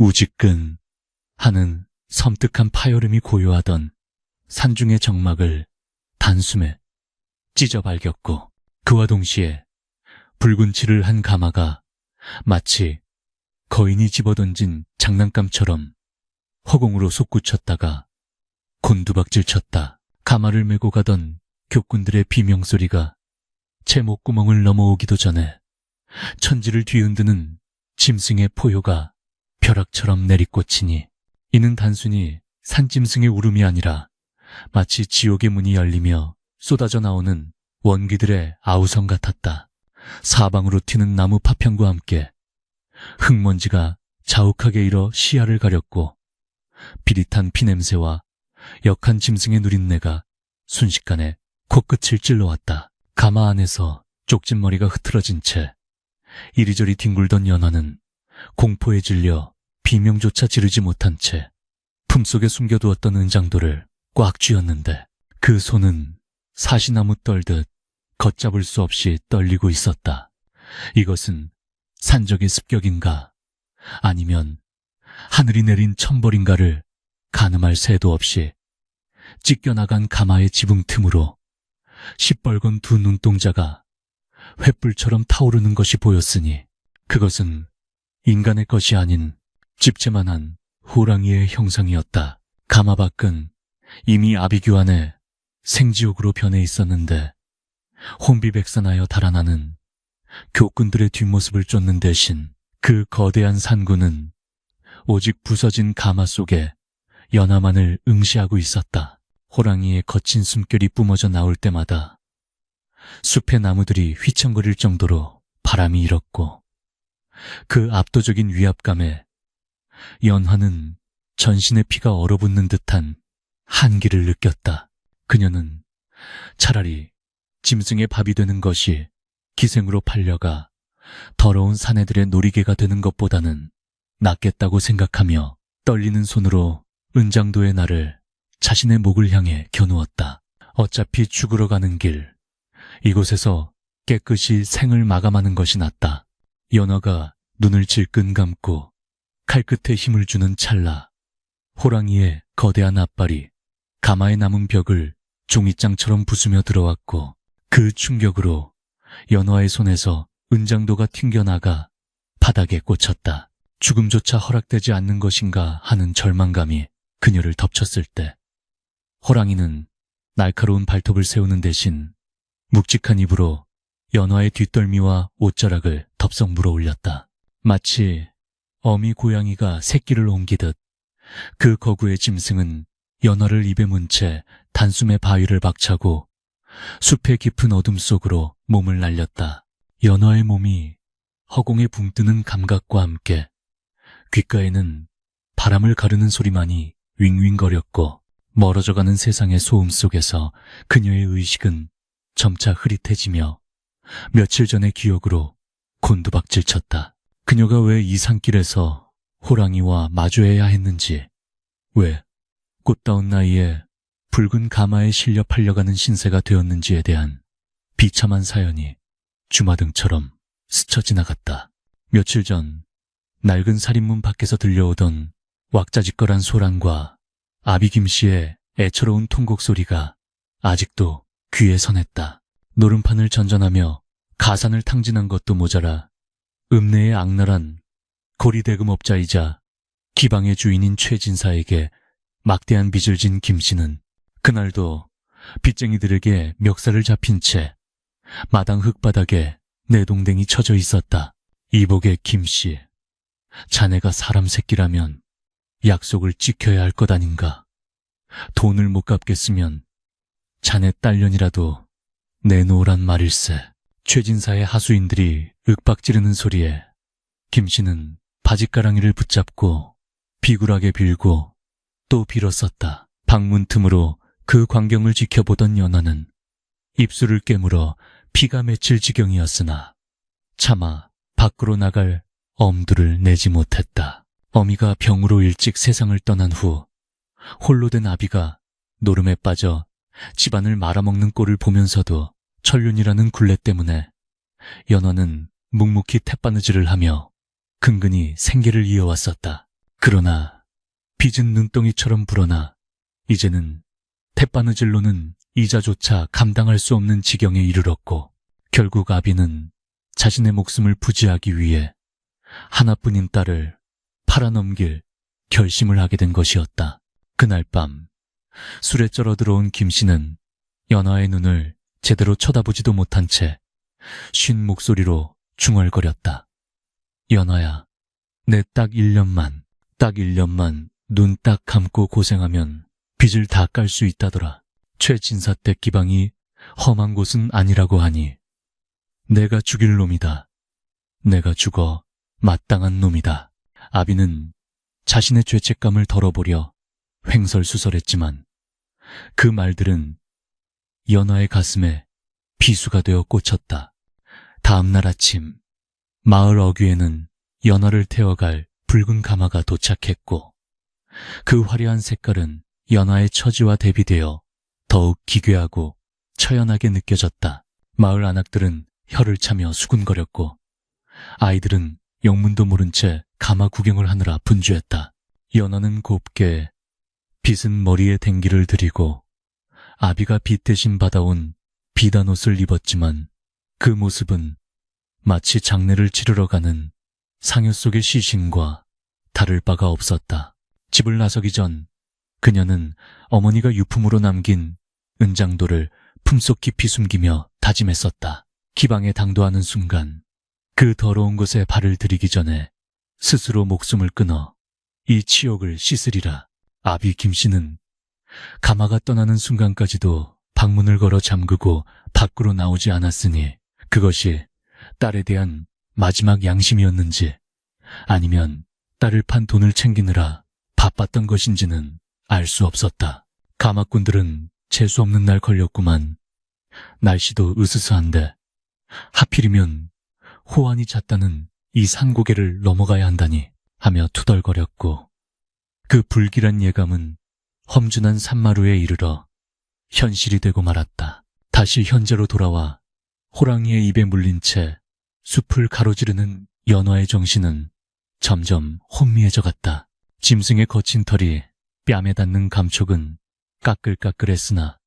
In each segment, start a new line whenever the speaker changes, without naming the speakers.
우지끈 하는 섬뜩한 파여름이 고요하던 산중의 정막을 단숨에 찢어 발겼고, 그와 동시에 붉은 칠을 한 가마가 마치 거인이 집어던진 장난감처럼 허공으로 솟구쳤다가 곤두박질 쳤다. 가마를 메고 가던 교꾼들의 비명소리가 제 목구멍을 넘어오기도 전에 천지를 뒤흔드는 짐승의 포효가 벼락처럼 내리꽂히니, 이는 단순히 산짐승의 울음이 아니라 마치 지옥의 문이 열리며 쏟아져 나오는 원기들의 아우성 같았다. 사방으로 튀는 나무 파편과 함께 흙먼지가 자욱하게 일어 시야를 가렸고, 비릿한 피냄새와 역한 짐승의 누린내가 순식간에 코끝을 찔러왔다. 가마 안에서 쪽진머리가 흐트러진 채 이리저리 뒹굴던 연화는 공포에 질려 비명조차 지르지 못한 채 품속에 숨겨두었던 은장도를 꽉 쥐었는데, 그 손은 사시나무 떨듯 걷잡을 수 없이 떨리고 있었다. 이것은 산적의 습격인가, 아니면 하늘이 내린 천벌인가를 가늠할 새도 없이 찢겨나간 가마의 지붕 틈으로 시뻘건 두 눈동자가 횃불처럼 타오르는 것이 보였으니, 그것은 인간의 것이 아닌 집채만한 호랑이의 형상이었다. 가마 밖은 이미 아비규환의 생지옥으로 변해 있었는데, 혼비백산하여 달아나는 교꾼들의 뒷모습을 쫓는 대신 그 거대한 산구는 오직 부서진 가마 속에 연화만을 응시하고 있었다. 호랑이의 거친 숨결이 뿜어져 나올 때마다 숲의 나무들이 휘청거릴 정도로 바람이 일었고, 그 압도적인 위압감에 연화는 전신의 피가 얼어붙는 듯한 한기를 느꼈다. 그녀는 차라리 짐승의 밥이 되는 것이 기생으로 팔려가 더러운 사내들의 놀이개가 되는 것보다는 낫겠다고 생각하며 떨리는 손으로 은장도의 날을 자신의 목을 향해 겨누었다. 어차피 죽으러 가는 길, 이곳에서 깨끗이 생을 마감하는 것이 낫다. 연화가 눈을 질끈 감고 칼끝에 힘을 주는 찰나, 호랑이의 거대한 앞발이 가마에 남은 벽을 종이장처럼 부수며 들어왔고, 그 충격으로 연화의 손에서 은장도가 튕겨나가 바닥에 꽂혔다. 죽음조차 허락되지 않는 것인가 하는 절망감이 그녀를 덮쳤을 때, 호랑이는 날카로운 발톱을 세우는 대신 묵직한 입으로 연화의 뒷덜미와 옷자락을 덥석 물어올렸다. 마치 어미 고양이가 새끼를 옮기듯 그 거구의 짐승은 연화를 입에 문 채 단숨에 바위를 박차고 숲의 깊은 어둠 속으로 몸을 날렸다. 연화의 몸이 허공에 붕 뜨는 감각과 함께 귓가에는 바람을 가르는 소리만이 윙윙거렸고, 멀어져가는 세상의 소음 속에서 그녀의 의식은 점차 흐릿해지며 며칠 전의 기억으로 곤두박질 쳤다. 그녀가 왜 이 산길에서 호랑이와 마주해야 했는지, 왜 꽃다운 나이에 붉은 가마에 실려 팔려가는 신세가 되었는지에 대한 비참한 사연이 주마등처럼 스쳐 지나갔다. 며칠 전 낡은 살인문 밖에서 들려오던 왁자지껄한 소란과 아비 김씨의 애처로운 통곡 소리가 아직도 귀에 선했다. 노름판을 전전하며 가산을 탕진한 것도 모자라 읍내의 악랄한 고리대금업자이자 기방의 주인인 최진사에게 막대한 빚을 진 김씨는 그날도 빚쟁이들에게 멱살을 잡힌 채 마당 흙바닥에 내동댕이 쳐져 있었다. 이복의 김씨, 자네가 사람 새끼라면 약속을 지켜야 할 것 아닌가. 돈을 못 갚겠으면 자네 딸년이라도 내놓으란 말일세. 최진사의 하수인들이 윽박지르는 소리에 김씨는 바짓가랑이를 붙잡고 비굴하게 빌고 또 빌었었다. 방문 틈으로 그 광경을 지켜보던 연화는 입술을 깨물어 피가 맺힐 지경이었으나 차마 밖으로 나갈 엄두를 내지 못했다. 어미가 병으로 일찍 세상을 떠난 후 홀로 된 아비가 노름에 빠져 집안을 말아먹는 꼴을 보면서도 천륜이라는 굴레 때문에 연화는 묵묵히 텟바느질을 하며 근근히 생계를 이어왔었다. 그러나 빚은 눈덩이처럼 불어나 이제는 햇바느질로는 이자조차 감당할 수 없는 지경에 이르렀고 결국 아비는 자신의 목숨을 부지하기 위해 하나뿐인 딸을 팔아넘길 결심을 하게 된 것이었다. 그날 밤 술에 쩔어 들어온 김씨는 연화의 눈을 제대로 쳐다보지도 못한 채 쉰 목소리로 중얼거렸다. 연화야, 내 딱 1년만 눈 딱 감고 고생하면 빚을 다 깔 수 있다더라. 최진사댁 기방이 험한 곳은 아니라고 하니 내가 죽일 놈이다. 내가 죽어 마땅한 놈이다. 아비는 자신의 죄책감을 덜어보려 횡설수설했지만 그 말들은 연화의 가슴에 비수가 되어 꽂혔다. 다음 날 아침 마을 어귀에는 연화를 태워갈 붉은 가마가 도착했고 그 화려한 색깔은 연화의 처지와 대비되어 더욱 기괴하고 처연하게 느껴졌다. 마을 안악들은 혀를 차며 수군거렸고 아이들은 영문도 모른 채 가마 구경을 하느라 분주했다. 연화는 곱게 빗은 머리에 댕기를 들이고 아비가 빚 대신 받아온 비단 옷을 입었지만 그 모습은 마치 장례를 치르러 가는 상여 속의 시신과 다를 바가 없었다. 집을 나서기 전 그녀는 어머니가 유품으로 남긴 은장도를 품속 깊이 숨기며 다짐했었다. 기방에 당도하는 순간 그 더러운 곳에 발을 들이기 전에 스스로 목숨을 끊어 이 치욕을 씻으리라. 아비 김씨는 가마가 떠나는 순간까지도 방문을 걸어 잠그고 밖으로 나오지 않았으니 그것이 딸에 대한 마지막 양심이었는지 아니면 딸을 판 돈을 챙기느라 바빴던 것인지는 알 수 없었다. 가마꾼들은 재수없는 날 걸렸구만. 날씨도 으스스한데 하필이면 호환이 잦다는 이 산고개를 넘어가야 한다니 하며 투덜거렸고 그 불길한 예감은 험준한 산마루에 이르러 현실이 되고 말았다. 다시 현재로 돌아와 호랑이의 입에 물린 채 숲을 가로지르는 연화의 정신은 점점 혼미해져 갔다. 짐승의 거친 털이 뺨에 닿는 감촉은 까끌까끌했으나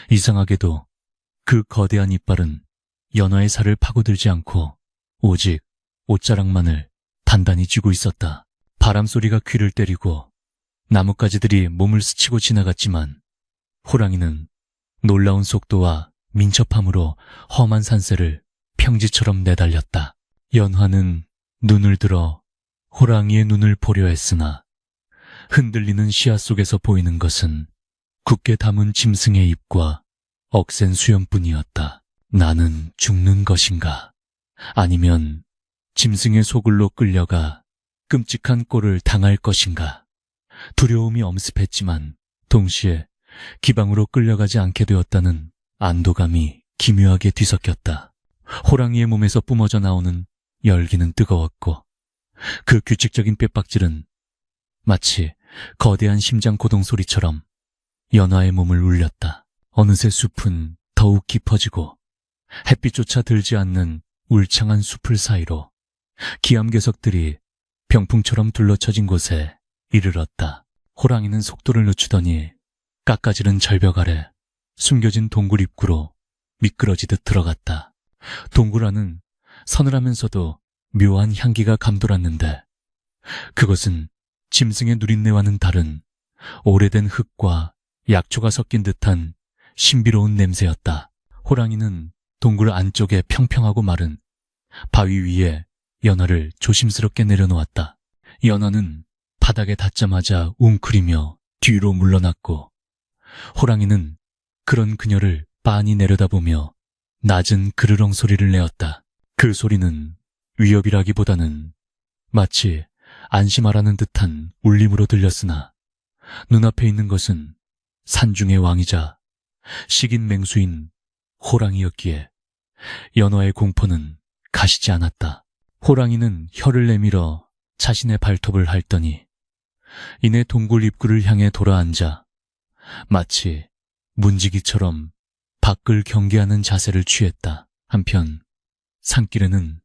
이상하게도 그 거대한 이빨은 연화의 살을 파고들지 않고 오직 옷자락만을 단단히 쥐고 있었다. 바람소리가 귀를 때리고 나뭇가지들이 몸을 스치고 지나갔지만 호랑이는 놀라운 속도와 민첩함으로 험한 산세를 평지처럼 내달렸다. 연화는 눈을 들어 호랑이의 눈을 보려 했으나 흔들리는 시야 속에서 보이는 것은 굳게 담은 짐승의 입과 억센 수염뿐이었다. 나는 죽는 것인가? 아니면 짐승의 소굴로 끌려가 끔찍한 꼴을 당할 것인가? 두려움이 엄습했지만 동시에 기방으로 끌려가지 않게 되었다는 안도감이 기묘하게 뒤섞였다. 호랑이의 몸에서 뿜어져 나오는 열기는 뜨거웠고 그 규칙적인 뼈박질은 마치 거대한 심장 고동 소리처럼 연화의 몸을 울렸다. 어느새 숲은 더욱 깊어지고 햇빛조차 들지 않는 울창한 숲을 사이로 기암괴석들이 병풍처럼 둘러쳐진 곳에 이르렀다. 호랑이는 속도를 늦추더니 깎아지른 절벽 아래 숨겨진 동굴 입구로 미끄러지듯 들어갔다. 동굴 안은 서늘하면서도 묘한 향기가 감돌았는데 그것은 짐승의 누린내와는 다른 오래된 흙과 약초가 섞인 듯한 신비로운 냄새였다. 호랑이는 동굴 안쪽에 평평하고 마른 바위 위에 연화를 조심스럽게 내려놓았다. 연화는 바닥에 닿자마자 웅크리며 뒤로 물러났고 호랑이는 그런 그녀를 빤히 내려다보며 낮은 그르렁 소리를 내었다. 그 소리는 위협이라기보다는 마치 안심하라는 듯한 울림으로 들렸으나 눈앞에 있는 것은 산중의 왕이자 식인 맹수인 호랑이였기에 연화의 공포는 가시지 않았다. 호랑이는 혀를 내밀어 자신의 발톱을 핥더니 이내 동굴 입구를 향해 돌아앉아 마치 문지기처럼 밖을 경계하는 자세를 취했다. 한편 산길에는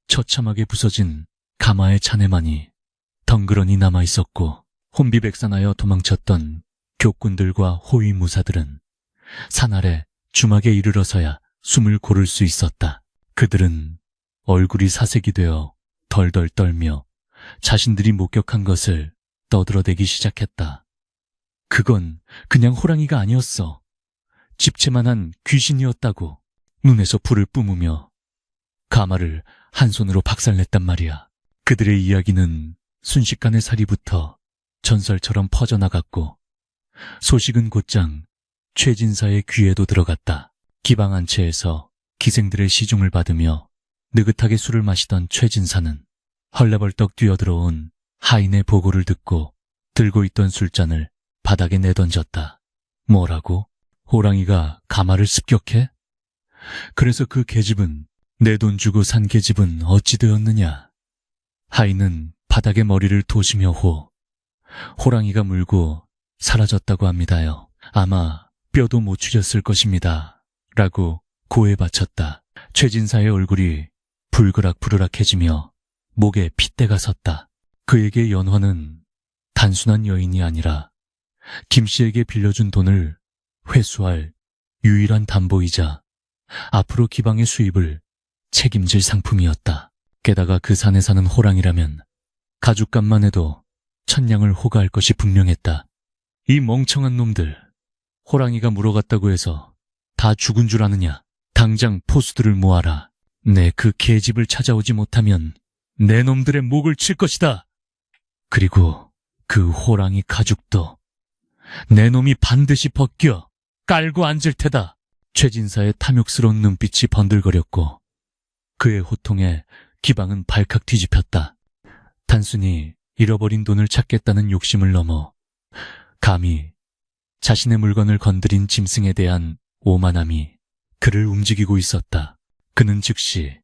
처참하게 부서진 가마의 잔해만이 덩그러니 남아있었고 혼비백산하여 도망쳤던 교꾼들과 호위무사들은 산 아래 주막에 이르러서야 숨을 고를 수 있었다. 그들은 얼굴이 사색이 되어 덜덜 떨며 자신들이 목격한 것을 떠들어대기 시작했다. 그건 그냥 호랑이가 아니었어. 집채만한 귀신이었다고. 눈에서 불을 뿜으며 가마를 한 손으로 박살냈단 말이야. 그들의 이야기는 순식간에 사리부터 전설처럼 퍼져나갔고 소식은 곧장 최진사의 귀에도 들어갔다. 기방 안채에서 기생들의 시중을 받으며 느긋하게 술을 마시던 최진사는 헐레벌떡 뛰어들어온 하인의 보고를 듣고 들고 있던 술잔을 바닥에 내던졌다. 뭐라고? 호랑이가 가마를 습격해? 그래서 그 계집은, 내 돈 주고 산 계집은 어찌 되었느냐? 하인은 바닥에 머리를 도시며 호랑이가 물고 사라졌다고 합니다요. 아마 뼈도 못 추렸을 것입니다. 라고 고해 바쳤다. 최진사의 얼굴이 불그락불그락해지며 목에 핏대가 섰다. 그에게 연화는 단순한 여인이 아니라 김씨에게 빌려준 돈을 회수할 유일한 담보이자 앞으로 기방의 수입을 책임질 상품이었다. 게다가 그 산에 사는 호랑이라면 가죽값만 해도 천냥을 호가할 것이 분명했다. 이 멍청한 놈들, 호랑이가 물어갔다고 해서 다 죽은 줄 아느냐? 당장 포수들을 모아라. 내 그 계집을 찾아오지 못하면 내 놈들의 목을 칠 것이다. 그리고 그 호랑이 가죽도 내 놈이 반드시 벗겨 깔고 앉을 테다. 최진사의 탐욕스러운 눈빛이 번들거렸고 그의 호통에 기방은 발칵 뒤집혔다. 단순히 잃어버린 돈을 찾겠다는 욕심을 넘어 감히 자신의 물건을 건드린 짐승에 대한 오만함이 그를 움직이고 있었다. 그는 즉시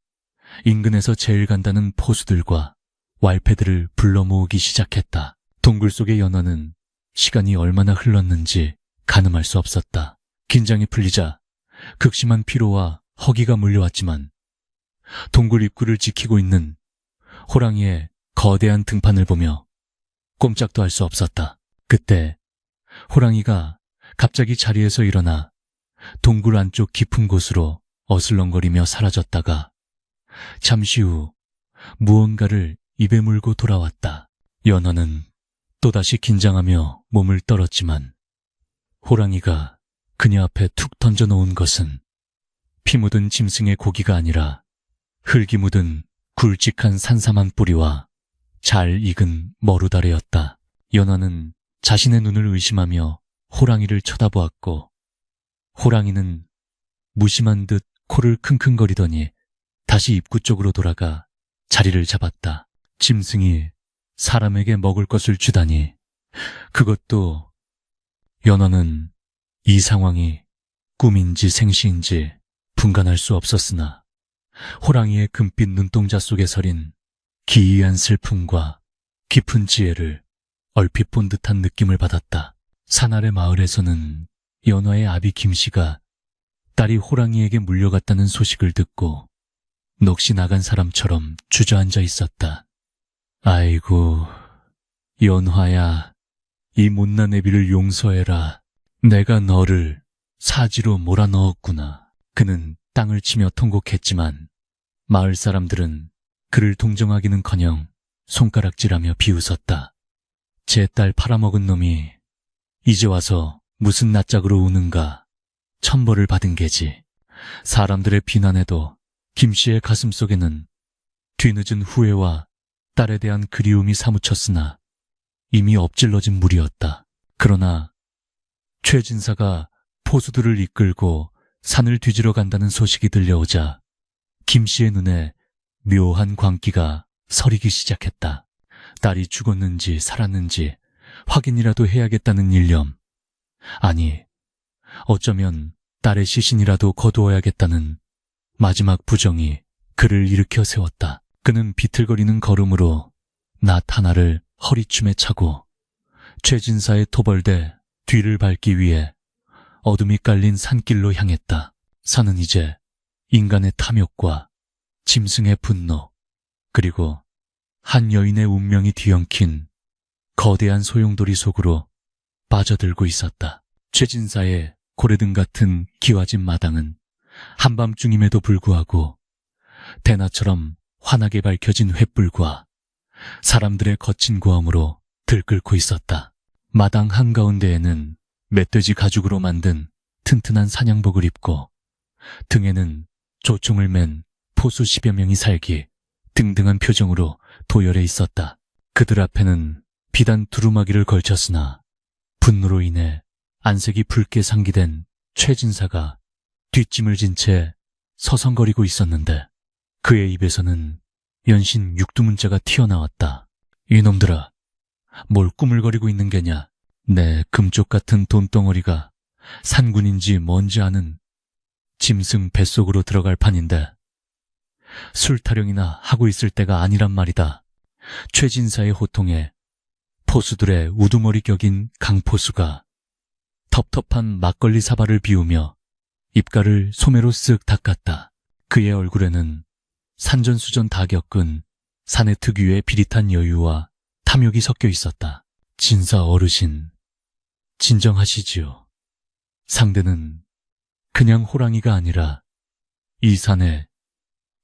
인근에서 제일 간다는 포수들과 왈패들을 불러 모으기 시작했다. 동굴 속의 연화는 시간이 얼마나 흘렀는지 가늠할 수 없었다. 긴장이 풀리자 극심한 피로와 허기가 몰려왔지만 동굴 입구를 지키고 있는 호랑이의 거대한 등판을 보며 꼼짝도 할 수 없었다. 그때 호랑이가 갑자기 자리에서 일어나 동굴 안쪽 깊은 곳으로 어슬렁거리며 사라졌다가 잠시 후 무언가를 입에 물고 돌아왔다. 연화는 또다시 긴장하며 몸을 떨었지만 호랑이가 그녀 앞에 툭 던져놓은 것은 피 묻은 짐승의 고기가 아니라 흙이 묻은 굵직한 산삼한 뿌리와 잘 익은 머루다래였다. 연화는 자신의 눈을 의심하며 호랑이를 쳐다보았고 호랑이는 무심한 듯 코를 킁킁거리더니 다시 입구 쪽으로 돌아가 자리를 잡았다. 짐승이 사람에게 먹을 것을 주다니. 그것도 연화는 이 상황이 꿈인지 생시인지 분간할 수 없었으나 호랑이의 금빛 눈동자 속에 서린 기이한 슬픔과 깊은 지혜를 얼핏 본 듯한 느낌을 받았다. 산 아래 마을에서는 연화의 아비 김씨가 딸이 호랑이에게 물려갔다는 소식을 듣고 넋이 나간 사람처럼 주저앉아 있었다. 아이고, 연화야, 이 못난 애비를 용서해라. 내가 너를 사지로 몰아넣었구나. 그는 땅을 치며 통곡했지만 마을 사람들은 그를 동정하기는커녕 손가락질하며 비웃었다. 제 딸 팔아먹은 놈이 이제 와서 무슨 낯짝으로 우는가. 천벌을 받은 게지. 사람들의 비난에도 김씨의 가슴속에는 뒤늦은 후회와 딸에 대한 그리움이 사무쳤으나 이미 엎질러진 물이었다. 그러나 최진사가 포수들을 이끌고 산을 뒤지러 간다는 소식이 들려오자 김씨의 눈에 묘한 광기가 서리기 시작했다. 딸이 죽었는지 살았는지 확인이라도 해야겠다는 일념. 아니, 어쩌면 딸의 시신이라도 거두어야겠다는 마지막 부정이 그를 일으켜 세웠다. 그는 비틀거리는 걸음으로 낫 하나를 허리춤에 차고 최진사의 토벌대 뒤를 밟기 위해 어둠이 깔린 산길로 향했다. 산은 이제 인간의 탐욕과 짐승의 분노, 그리고 한 여인의 운명이 뒤엉킨 거대한 소용돌이 속으로 빠져들고 있었다. 최진사의 고래등 같은 기와집 마당은 한밤중임에도 불구하고 대낮처럼 환하게 밝혀진 횃불과 사람들의 거친 고함으로 들끓고 있었다. 마당 한가운데에는 멧돼지 가죽으로 만든 튼튼한 사냥복을 입고 등에는 조총을 맨 포수 10여 명이 살기 등등한 표정으로 도열해 있었다. 그들 앞에는 비단 두루마기를 걸쳤으나 분노로 인해 안색이 붉게 상기된 최진사가 뒷짐을 진 채 서성거리고 있었는데 그의 입에서는 연신 육두문자가 튀어나왔다. 이놈들아, 뭘 꾸물거리고 있는 게냐? 내 금쪽 같은 돈덩어리가 산군인지 뭔지 아는 짐승 뱃속으로 들어갈 판인데 술 타령이나 하고 있을 때가 아니란 말이다. 최진사의 호통에 포수들의 우두머리 격인 강포수가 텁텁한 막걸리 사발을 비우며 입가를 소매로 쓱 닦았다. 그의 얼굴에는 산전수전 다 겪은 사내 특유의 비릿한 여유와 탐욕이 섞여 있었다. 진사 어르신, 진정하시지요. 상대는 그냥 호랑이가 아니라 이 산의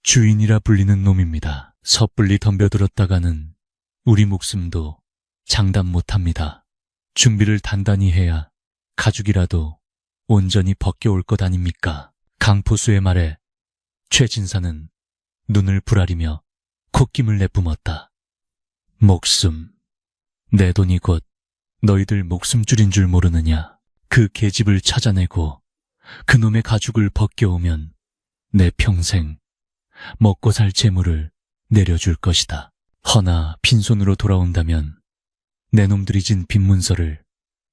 주인이라 불리는 놈입니다. 섣불리 덤벼들었다가는 우리 목숨도 장담 못합니다. 준비를 단단히 해야 가죽이라도 온전히 벗겨올 것 아닙니까? 강포수의 말에 최진사는 눈을 부라리며 콧김을 내뿜었다. 목숨, 내 돈이 곧 너희들 목숨줄인 줄 모르느냐? 그 계집을 찾아내고 그놈의 가죽을 벗겨오면 내 평생 먹고 살 재물을 내려줄 것이다. 허나 빈손으로 돌아온다면 내 놈들이 진 빈문서를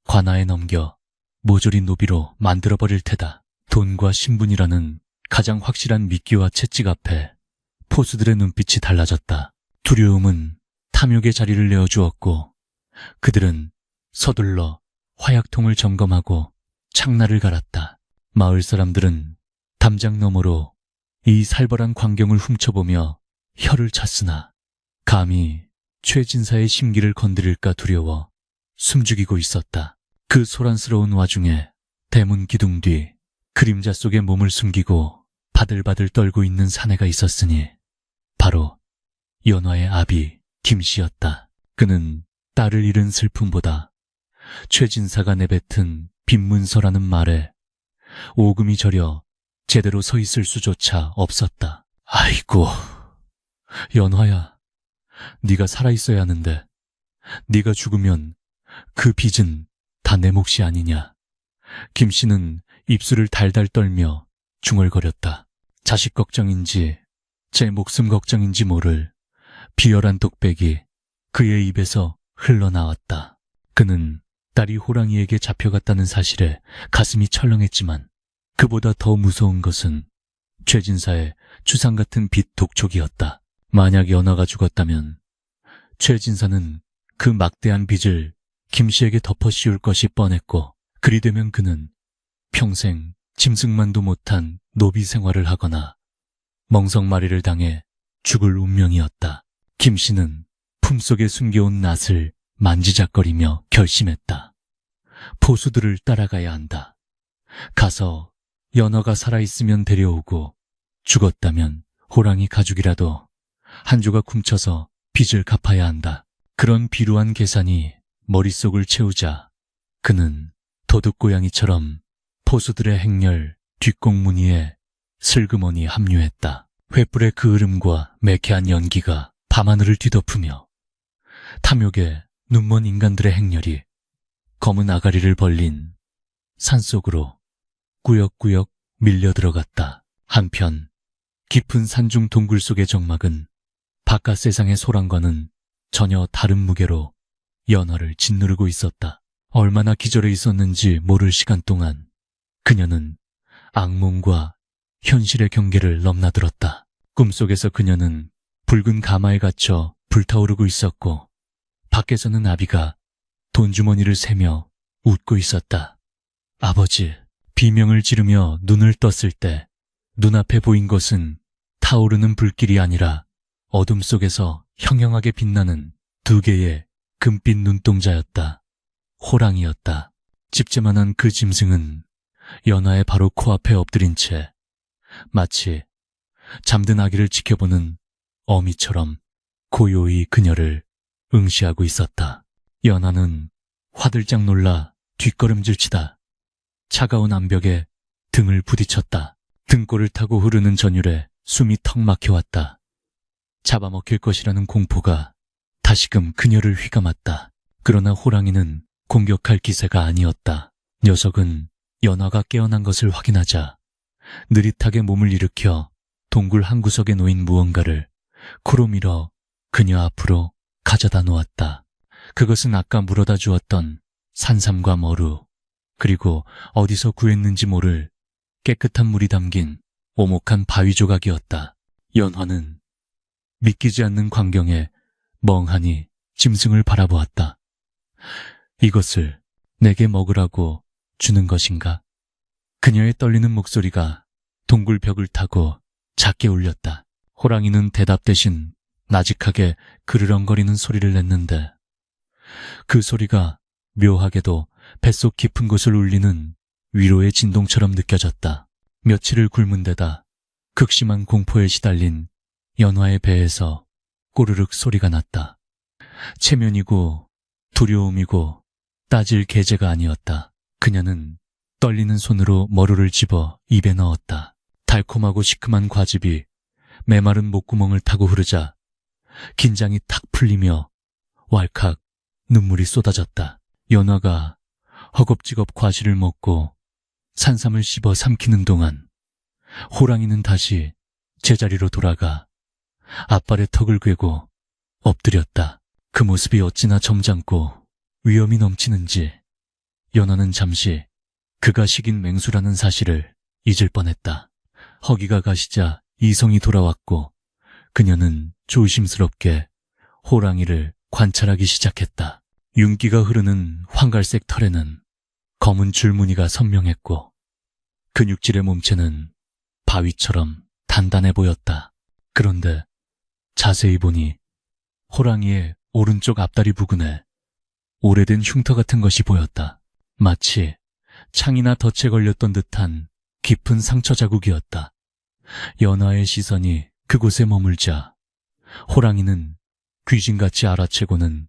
관아에 넘겨 모조리 노비로 만들어버릴 테다. 돈과 신분이라는 가장 확실한 미끼와 채찍 앞에 포수들의 눈빛이 달라졌다. 두려움은 탐욕의 자리를 내어주었고 그들은 서둘러 화약통을 점검하고 창날을 갈았다. 마을 사람들은 담장 너머로 이 살벌한 광경을 훔쳐보며 혀를 찼으나 감히 최진사의 심기를 건드릴까 두려워 숨죽이고 있었다. 그 소란스러운 와중에 대문 기둥 뒤 그림자 속에 몸을 숨기고 바들바들 떨고 있는 사내가 있었으니 바로 연화의 아비 김씨였다. 그는 딸을 잃은 슬픔보다 최진사가 내뱉은 빈문서라는 말에 오금이 저려 제대로 서 있을 수조차 없었다. 아이고, 연화야, 네가 살아있어야 하는데 네가 죽으면 그 빚은 다 내 몫이 아니냐. 김씨는 입술을 달달 떨며 중얼거렸다. 자식 걱정인지 제 목숨 걱정인지 모를 비열한 독백이 그의 입에서 흘러나왔다. 그는 딸이 호랑이에게 잡혀갔다는 사실에 가슴이 철렁했지만 그보다 더 무서운 것은 최진사의 추상 같은 빚 독촉이었다. 만약 연화가 죽었다면 최진사는 그 막대한 빚을 김씨에게 덮어 씌울 것이 뻔했고 그리 되면 그는 평생 짐승만도 못한 노비 생활을 하거나 멍석마리를 당해 죽을 운명이었다. 김씨는 품속에 숨겨온 낫을 만지작거리며 결심했다. 포수들을 따라가야 한다. 가서 연어가 살아있으면 데려오고 죽었다면 호랑이 가죽이라도 한 조각 훔쳐서 빚을 갚아야 한다. 그런 비루한 계산이 머릿속을 채우자 그는 도둑고양이처럼 포수들의 행렬 뒷공무니에 슬그머니 합류했다. 횃불의 그 흐름과 매캐한 연기가 밤하늘을 뒤덮으며 탐욕에 눈먼 인간들의 행렬이 검은 아가리를 벌린 산속으로 꾸역꾸역 밀려 들어갔다. 한편 깊은 산중 동굴 속의 정막은 바깥 세상의 소란과는 전혀 다른 무게로 연화를 짓누르고 있었다. 얼마나 기절해 있었는지 모를 시간 동안 그녀는 악몽과 현실의 경계를 넘나들었다. 꿈속에서 그녀는 붉은 가마에 갇혀 불타오르고 있었고 밖에서는 아비가 돈주머니를 세며 웃고 있었다. 아버지, 비명을 지르며 눈을 떴을 때 눈앞에 보인 것은 타오르는 불길이 아니라 어둠 속에서 형형하게 빛나는 두 개의 금빛 눈동자였다. 호랑이였다. 집재만한 그 짐승은 연화의 바로 코앞에 엎드린 채 마치 잠든 아기를 지켜보는 어미처럼 고요히 그녀를 응시하고 있었다. 연화는 화들짝 놀라 뒷걸음질치다 차가운 암벽에 등을 부딪혔다. 등골을 타고 흐르는 전율에 숨이 턱 막혀왔다. 잡아먹힐 것이라는 공포가 다시금 그녀를 휘감았다. 그러나 호랑이는 공격할 기세가 아니었다. 녀석은 연화가 깨어난 것을 확인하자 느릿하게 몸을 일으켜 동굴 한 구석에 놓인 무언가를 코로 밀어 그녀 앞으로 가져다 놓았다. 그것은 아까 물어다 주었던 산삼과 머루, 그리고 어디서 구했는지 모를 깨끗한 물이 담긴 오목한 바위 조각이었다. 연화는 믿기지 않는 광경에 멍하니 짐승을 바라보았다. 이것을 내게 먹으라고 주는 것인가? 그녀의 떨리는 목소리가 동굴 벽을 타고 작게 울렸다. 호랑이는 대답 대신 나직하게 그르렁거리는 소리를 냈는데 그 소리가 묘하게도 뱃속 깊은 곳을 울리는 위로의 진동처럼 느껴졌다. 며칠을 굶은 데다 극심한 공포에 시달린 연화의 배에서 꼬르륵 소리가 났다. 체면이고 두려움이고 따질 계제가 아니었다. 그녀는 떨리는 손으로 머루를 집어 입에 넣었다. 달콤하고 시큼한 과즙이 메마른 목구멍을 타고 흐르자 긴장이 탁 풀리며 왈칵 눈물이 쏟아졌다. 연화가 허겁지겁 과실을 먹고 산삼을 씹어 삼키는 동안 호랑이는 다시 제자리로 돌아가 앞발에 턱을 괴고 엎드렸다. 그 모습이 어찌나 점잖고 위험이 넘치는지 연화는 잠시 그가 식인 맹수라는 사실을 잊을 뻔했다. 허기가 가시자 이성이 돌아왔고 그녀는 조심스럽게 호랑이를 관찰하기 시작했다. 윤기가 흐르는 황갈색 털에는 검은 줄무늬가 선명했고 근육질의 몸체는 바위처럼 단단해 보였다. 그런데 자세히 보니 호랑이의 오른쪽 앞다리 부근에 오래된 흉터 같은 것이 보였다. 마치 창이나 덫에 걸렸던 듯한 깊은 상처 자국이었다. 연화의 시선이 그곳에 머물자 호랑이는 귀신같이 알아채고는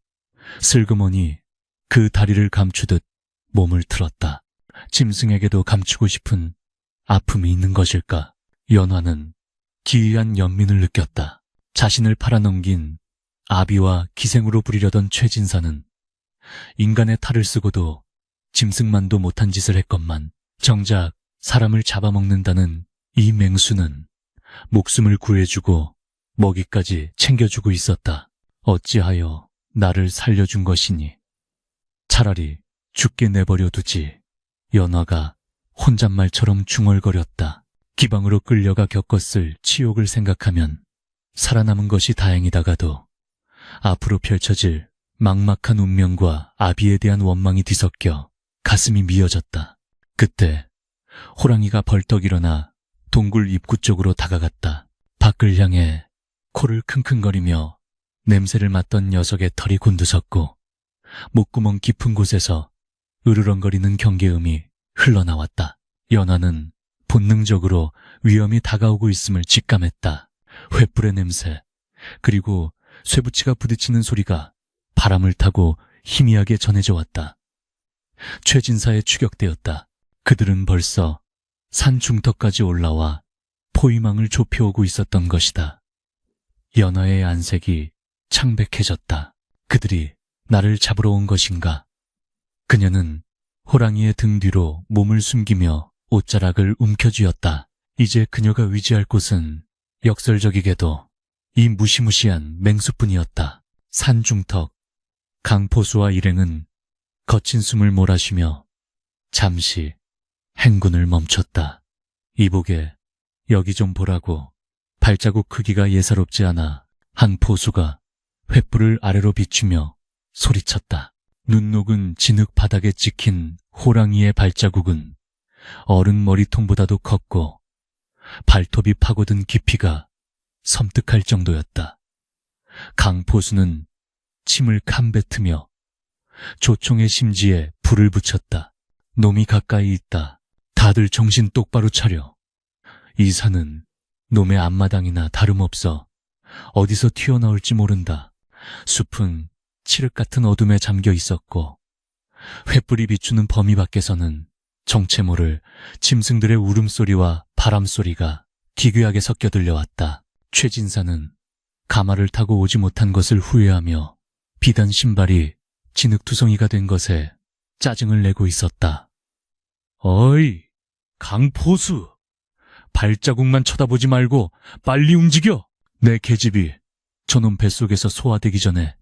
슬그머니 그 다리를 감추듯 몸을 틀었다. 짐승에게도 감추고 싶은 아픔이 있는 것일까? 연화는 기이한 연민을 느꼈다. 자신을 팔아넘긴 아비와 기생으로 부리려던 최진사는 인간의 탈을 쓰고도 짐승만도 못한 짓을 했건만 정작 사람을 잡아먹는다는 이 맹수는 목숨을 구해주고 먹이까지 챙겨주고 있었다. 어찌하여 나를 살려준 것이니 차라리 죽게 내버려 두지. 연화가 혼잣말처럼 중얼거렸다. 기방으로 끌려가 겪었을 치욕을 생각하면 살아남은 것이 다행이다가도 앞으로 펼쳐질 막막한 운명과 아비에 대한 원망이 뒤섞여 가슴이 미어졌다. 그때 호랑이가 벌떡 일어나 동굴 입구 쪽으로 다가갔다. 밖을 향해 코를 킁킁거리며 냄새를 맡던 녀석의 털이 곤두섰고 목구멍 깊은 곳에서 으르렁거리는 경계음이 흘러나왔다. 연화는 본능적으로 위험이 다가오고 있음을 직감했다. 횃불의 냄새, 그리고 쇠붙이가 부딪히는 소리가 바람을 타고 희미하게 전해져 왔다. 최진사에 추격되었다. 그들은 벌써 산 중턱까지 올라와 포위망을 좁혀오고 있었던 것이다. 연화의 안색이 창백해졌다. 그들이 나를 잡으러 온 것인가? 그녀는 호랑이의 등 뒤로 몸을 숨기며 옷자락을 움켜쥐었다. 이제 그녀가 위지할 곳은 역설적이게도 이 무시무시한 맹수뿐이었다. 산 중턱, 강포수와 일행은 거친 숨을 몰아쉬며 잠시 행군을 멈췄다. 이보게 여기 좀 보라고. 발자국 크기가 예사롭지 않아 한 포수가 횃불을 아래로 비추며 소리쳤다. 눈 녹은 진흙 바닥에 찍힌 호랑이의 발자국은 어른 머리통보다도 컸고 발톱이 파고든 깊이가 섬뜩할 정도였다. 강포수는 침을 캄뱉으며 조총의 심지에 불을 붙였다. 놈이 가까이 있다. 다들 정신 똑바로 차려. 이 산은 놈의 앞마당이나 다름없어 어디서 튀어나올지 모른다. 숲은 칠흑 같은 어둠에 잠겨 있었고 횃불이 비추는 범위 밖에서는 정체 모를 짐승들의 울음소리와 바람소리가 기괴하게 섞여 들려왔다. 최진사는 가마를 타고 오지 못한 것을 후회하며 비단 신발이 진흙투성이가 된 것에 짜증을 내고 있었다. 어이, 강포수! 발자국만 쳐다보지 말고 빨리 움직여! 내 계집이 저놈 뱃속에서 소화되기 전에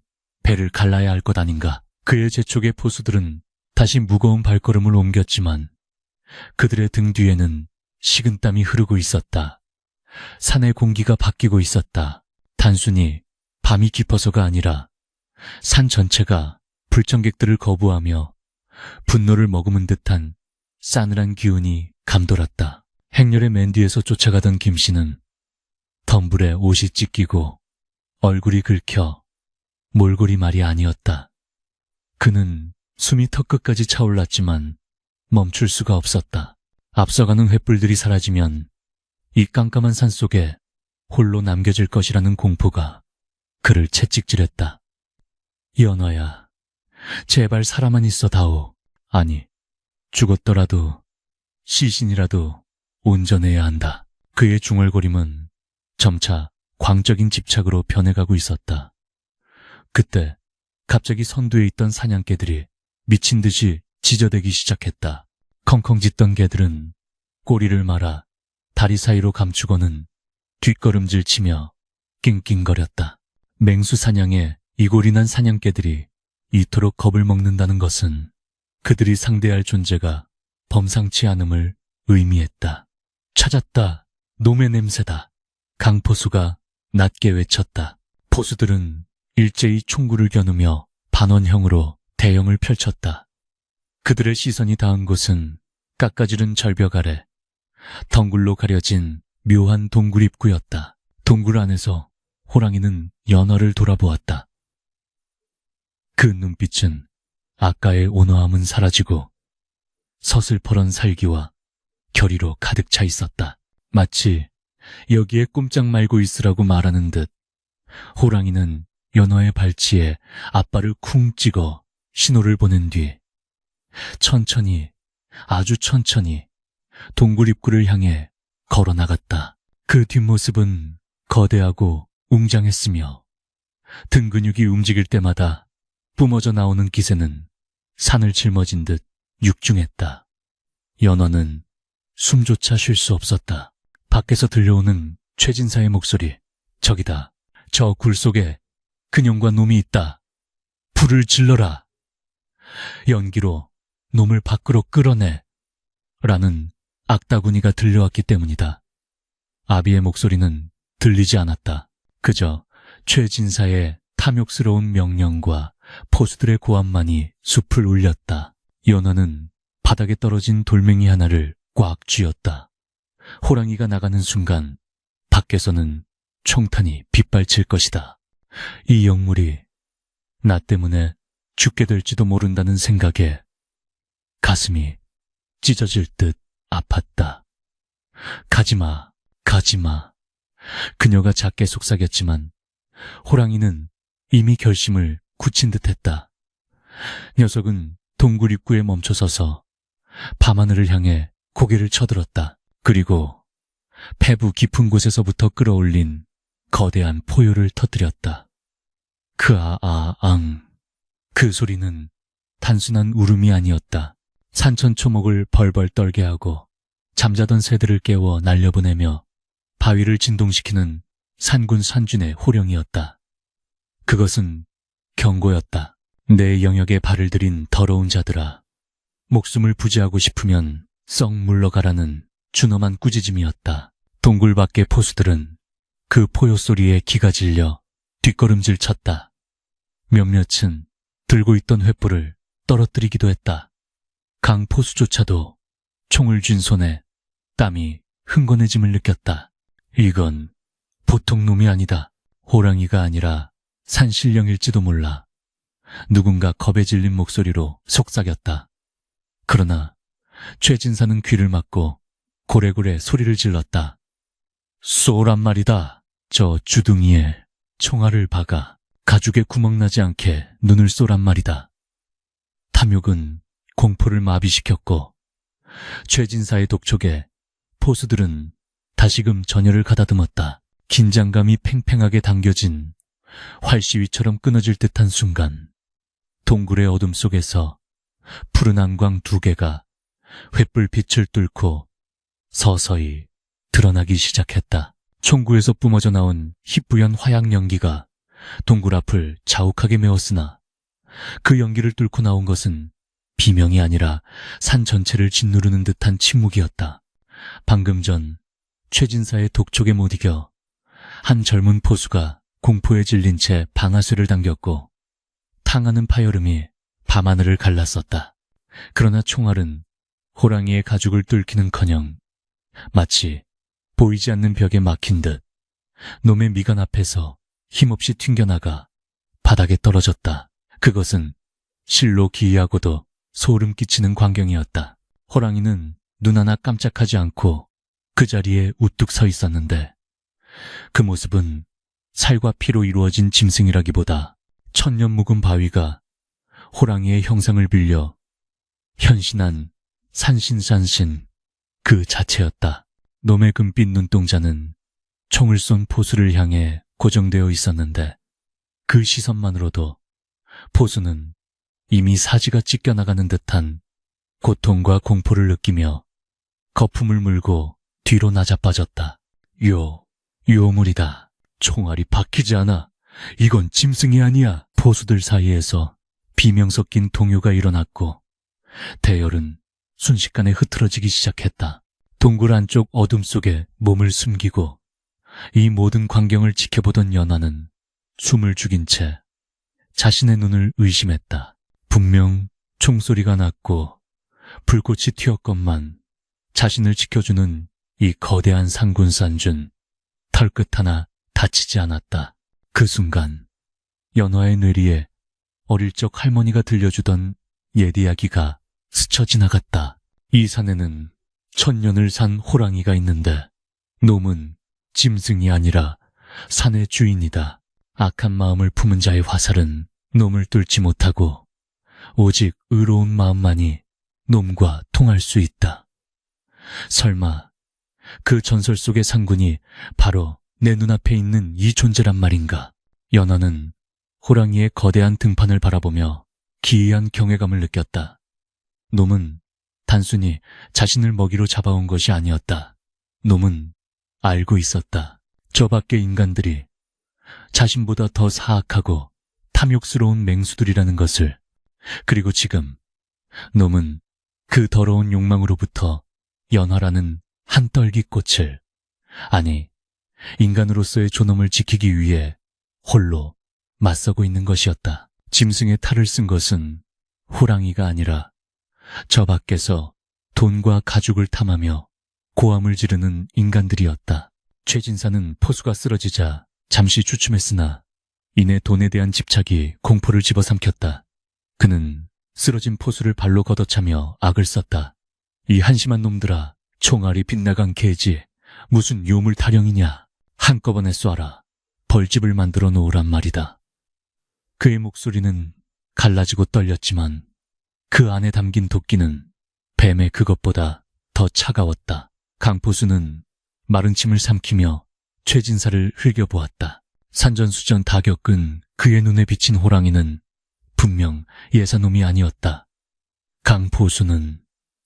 배를 갈라야 할 것 아닌가. 그의 재촉의 포수들은 다시 무거운 발걸음을 옮겼지만 그들의 등 뒤에는 식은땀이 흐르고 있었다. 산의 공기가 바뀌고 있었다. 단순히 밤이 깊어서가 아니라 산 전체가 불청객들을 거부하며 분노를 머금은 듯한 싸늘한 기운이 감돌았다. 행렬의 맨 뒤에서 쫓아가던 김씨는 덤불에 옷이 찢기고 얼굴이 긁혀 몰골이 말이 아니었다. 그는 숨이 턱끝까지 차올랐지만 멈출 수가 없었다. 앞서가는 횃불들이 사라지면 이 깜깜한 산속에 홀로 남겨질 것이라는 공포가 그를 채찍질했다. 연화야, 제발 살아만 있어 다오. 아니, 죽었더라도 시신이라도 온전해야 한다. 그의 중얼거림은 점차 광적인 집착으로 변해가고 있었다. 그때 갑자기 선두에 있던 사냥개들이 미친 듯이 지저대기 시작했다. 컹컹 짖던 개들은 꼬리를 말아 다리 사이로 감추고는 뒷걸음질 치며 낑낑거렸다. 맹수 사냥에 이골이 난 사냥개들이 이토록 겁을 먹는다는 것은 그들이 상대할 존재가 범상치 않음을 의미했다. 찾았다. 놈의 냄새다. 강포수가 낮게 외쳤다. 포수들은 일제히 총구를 겨누며 반원형으로 대형을 펼쳤다. 그들의 시선이 닿은 곳은 깎아지른 절벽 아래 덩굴로 가려진 묘한 동굴 입구였다. 동굴 안에서 호랑이는 연화를 돌아보았다. 그 눈빛은 아까의 온화함은 사라지고 서슬퍼런 살기와 결의로 가득 차 있었다. 마치 여기에 꼼짝 말고 있으라고 말하는 듯 호랑이는 연화의 발치에 앞발을 쿵 찍어 신호를 보낸 뒤 천천히, 아주 천천히 동굴 입구를 향해 걸어 나갔다. 그 뒷모습은 거대하고 웅장했으며 등 근육이 움직일 때마다 뿜어져 나오는 기세는 산을 짊어진 듯 육중했다. 연화는 숨조차 쉴 수 없었다. 밖에서 들려오는 최진사의 목소리. 저기다. 저 굴 속에 그놈과 놈이 있다. 불을 질러라. 연기로 놈을 밖으로 끌어내. 라는 악다구니가 들려왔기 때문이다. 아비의 목소리는 들리지 않았다. 그저 최진사의 탐욕스러운 명령과 포수들의 고함만이 숲을 울렸다. 연화는 바닥에 떨어진 돌멩이 하나를 꽉 쥐었다. 호랑이가 나가는 순간 밖에서는 총탄이 빗발칠 것이다. 이 영물이 나 때문에 죽게 될지도 모른다는 생각에 가슴이 찢어질 듯 아팠다. 가지마, 가지마. 그녀가 작게 속삭였지만 호랑이는 이미 결심을 굳힌 듯했다. 녀석은 동굴 입구에 멈춰서서 밤하늘을 향해 고개를 쳐들었다. 그리고 폐부 깊은 곳에서부터 끌어올린 거대한 포효를 터뜨렸다. 크아아앙. 그 소리는 단순한 울음이 아니었다. 산천 초목을 벌벌 떨게 하고 잠자던 새들을 깨워 날려보내며 바위를 진동시키는 산군 산준의 호령이었다. 그것은 경고였다. 내 영역에 발을 들인 더러운 자들아, 목숨을 부지하고 싶으면 썩 물러가라는 준엄한 꾸짖음이었다. 동굴 밖의 포수들은 그 포효 소리에 기가 질려 뒷걸음질 쳤다. 몇몇은 들고 있던 횃불을 떨어뜨리기도 했다. 강포수조차도 총을 쥔 손에 땀이 흥건해짐을 느꼈다. 이건 보통 놈이 아니다. 호랑이가 아니라 산신령일지도 몰라. 누군가 겁에 질린 목소리로 속삭였다. 그러나 최진사는 귀를 막고 고래고래 소리를 질렀다. 쏘란 말이다. 저 주둥이에 총알을 박아 가죽에 구멍 나지 않게 눈을 쏘란 말이다. 탐욕은 공포를 마비시켰고 최진사의 독촉에 포수들은 다시금 전열을 가다듬었다. 긴장감이 팽팽하게 당겨진 활시위처럼 끊어질 듯한 순간 동굴의 어둠 속에서 푸른 안광 두 개가 횃불빛을 뚫고 서서히 드러나기 시작했다. 총구에서 뿜어져 나온 희뿌연 화약 연기가 동굴 앞을 자욱하게 메웠으나 그 연기를 뚫고 나온 것은 비명이 아니라 산 전체를 짓누르는 듯한 침묵이었다. 방금 전 최진사의 독촉에 못 이겨 한 젊은 포수가 공포에 질린 채 방아쇠를 당겼고 탕하는 파여름이 밤하늘을 갈랐었다. 그러나 총알은 호랑이의 가죽을 뚫기는커녕 마치 보이지 않는 벽에 막힌 듯 놈의 미간 앞에서 힘없이 튕겨나가 바닥에 떨어졌다. 그것은 실로 기이하고도 소름 끼치는 광경이었다. 호랑이는 눈 하나 깜짝하지 않고 그 자리에 우뚝 서 있었는데 그 모습은 살과 피로 이루어진 짐승이라기보다 천년 묵은 바위가 호랑이의 형상을 빌려 현신한 산신산신 그 자체였다. 놈의 금빛 눈동자는 총을 쏜 포수를 향해 고정되어 있었는데 그 시선만으로도 포수는 이미 사지가 찢겨나가는 듯한 고통과 공포를 느끼며 거품을 물고 뒤로 나자빠졌다. 요물이다. 총알이 박히지 않아. 이건 짐승이 아니야. 포수들 사이에서 비명 섞인 동요가 일어났고 대열은 순식간에 흐트러지기 시작했다. 동굴 안쪽 어둠 속에 몸을 숨기고 이 모든 광경을 지켜보던 연화는 숨을 죽인 채 자신의 눈을 의심했다. 분명 총소리가 났고 불꽃이 튀었건만 자신을 지켜주는 이 거대한 상군산준 털끝 하나 다치지 않았다. 그 순간 연화의 뇌리에 어릴 적 할머니가 들려주던 옛 이야기가 스쳐 지나갔다. 이 산에는 천년을 산 호랑이가 있는데 놈은 짐승이 아니라 산의 주인이다. 악한 마음을 품은 자의 화살은 놈을 뚫지 못하고 오직 의로운 마음만이 놈과 통할 수 있다. 설마 그 전설 속의 상군이 바로 내 눈앞에 있는 이 존재란 말인가? 연화는 호랑이의 거대한 등판을 바라보며 기이한 경외감을 느꼈다. 놈은 단순히 자신을 먹이로 잡아온 것이 아니었다. 놈은 알고 있었다. 저 밖의 인간들이 자신보다 더 사악하고 탐욕스러운 맹수들이라는 것을. 그리고 지금 놈은 그 더러운 욕망으로부터 연화라는 한 떨기 꽃을, 아니 인간으로서의 존엄을 지키기 위해 홀로 맞서고 있는 것이었다. 짐승의 탈을 쓴 것은 호랑이가 아니라 저 밖에서 돈과 가죽을 탐하며 고함을 지르는 인간들이었다. 최진사는 포수가 쓰러지자 잠시 주춤했으나 이내 돈에 대한 집착이 공포를 집어삼켰다. 그는 쓰러진 포수를 발로 걷어차며 악을 썼다. 이 한심한 놈들아, 총알이 빗나간 개지 무슨 요물 타령이냐. 한꺼번에 쏴라. 벌집을 만들어 놓으란 말이다. 그의 목소리는 갈라지고 떨렸지만 그 안에 담긴 도끼는 뱀의 그것보다 더 차가웠다. 강포수는 마른 침을 삼키며 최진사를 흘겨보았다. 산전수전 다 겪은 그의 눈에 비친 호랑이는 분명 예사놈이 아니었다. 강포수는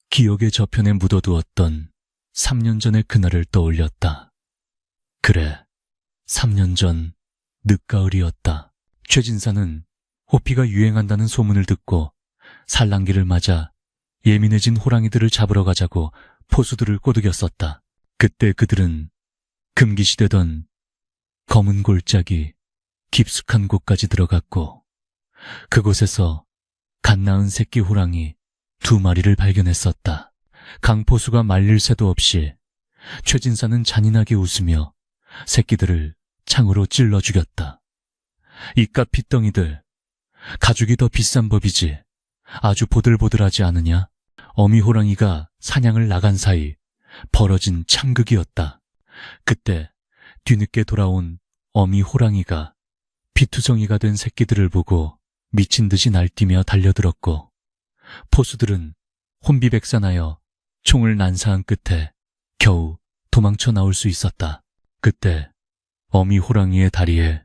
기억의 저편에 묻어두었던 3년 전의 그날을 떠올렸다. 그래, 3년 전 늦가을이었다. 최진사는 호피가 유행한다는 소문을 듣고 산란기를 맞아 예민해진 호랑이들을 잡으러 가자고 포수들을 꼬드겼었다. 그때 그들은 금기시되던 검은 골짜기 깊숙한 곳까지 들어갔고 그곳에서 갓 낳은 새끼 호랑이 2마리를 발견했었다. 강포수가 말릴 새도 없이 최진사는 잔인하게 웃으며 새끼들을 창으로 찔러 죽였다. 이깟 핏덩이들. 가죽이 더 비싼 법이지. 아주 보들보들하지 않으냐? 어미 호랑이가 사냥을 나간 사이 벌어진 참극이었다. 그때 뒤늦게 돌아온 어미 호랑이가 피투성이가 된 새끼들을 보고 미친 듯이 날뛰며 달려들었고, 포수들은 혼비백산하여 총을 난사한 끝에 겨우 도망쳐 나올 수 있었다. 그때 어미 호랑이의 다리에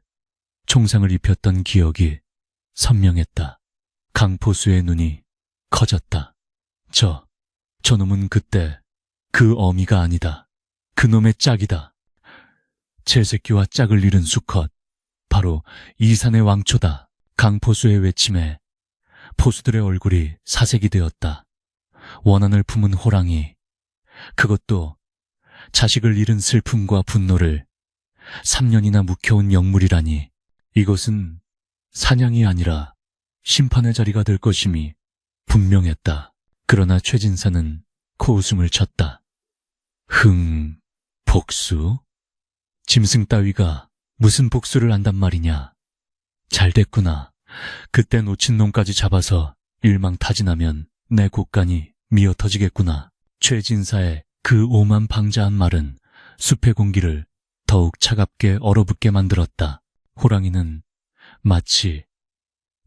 총상을 입혔던 기억이 선명했다. 강포수의 눈이 커졌다. 저놈은 그때 그 어미가 아니다. 그놈의 짝이다. 제 새끼와 짝을 잃은 수컷, 바로 이 산의 왕초다. 강포수의 외침에 포수들의 얼굴이 사색이 되었다. 원한을 품은 호랑이, 그것도 자식을 잃은 슬픔과 분노를 3년이나 묵혀온 영물이라니. 이것은 사냥이 아니라 심판의 자리가 될 것임이 분명했다. 그러나 최진사는 코웃음을 쳤다. 복수? 짐승 따위가 무슨 복수를 한단 말이냐. 잘 됐구나. 그때 놓친 놈까지 잡아서 일망타진하면 내 곳간이 미어터지겠구나. 최진사의 그 오만방자한 말은 숲의 공기를 더욱 차갑게 얼어붙게 만들었다. 호랑이는 마치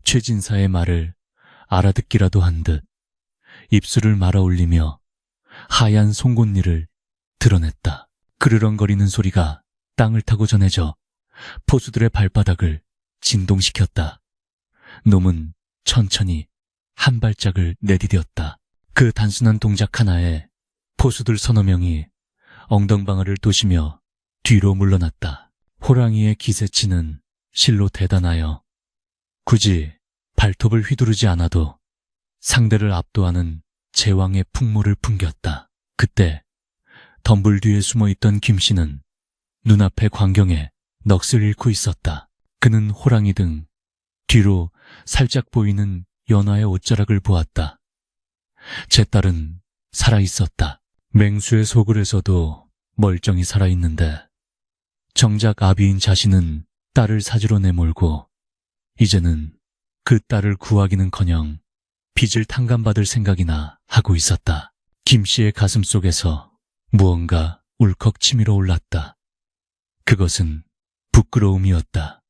최진사의 말을 알아듣기라도 한 듯 입술을 말아올리며 하얀 송곳니를 드러냈다. 그르렁거리는 소리가 땅을 타고 전해져 포수들의 발바닥을 진동시켰다. 놈은 천천히 한 발짝을 내디뎠다. 그 단순한 동작 하나에 포수들 서너 명이 엉덩방아를 도시며 뒤로 물러났다. 호랑이의 기세치는 실로 대단하여 굳이 발톱을 휘두르지 않아도 상대를 압도하는 제왕의 풍모를 풍겼다. 그때 덤불 뒤에 숨어있던 김씨는 눈앞의 광경에 넋을 잃고 있었다. 그는 호랑이 등 뒤로 살짝 보이는 연화의 옷자락을 보았다. 제 딸은 살아있었다. 맹수의 소굴에서도 멀쩡히 살아있는데 정작 아비인 자신은 딸을 사지로 내몰고 이제는 그 딸을 구하기는커녕 빚을 탕감받을 생각이나 하고 있었다. 김씨의 가슴 속에서 무언가 울컥 치밀어 올랐다. 그것은 부끄러움이었다.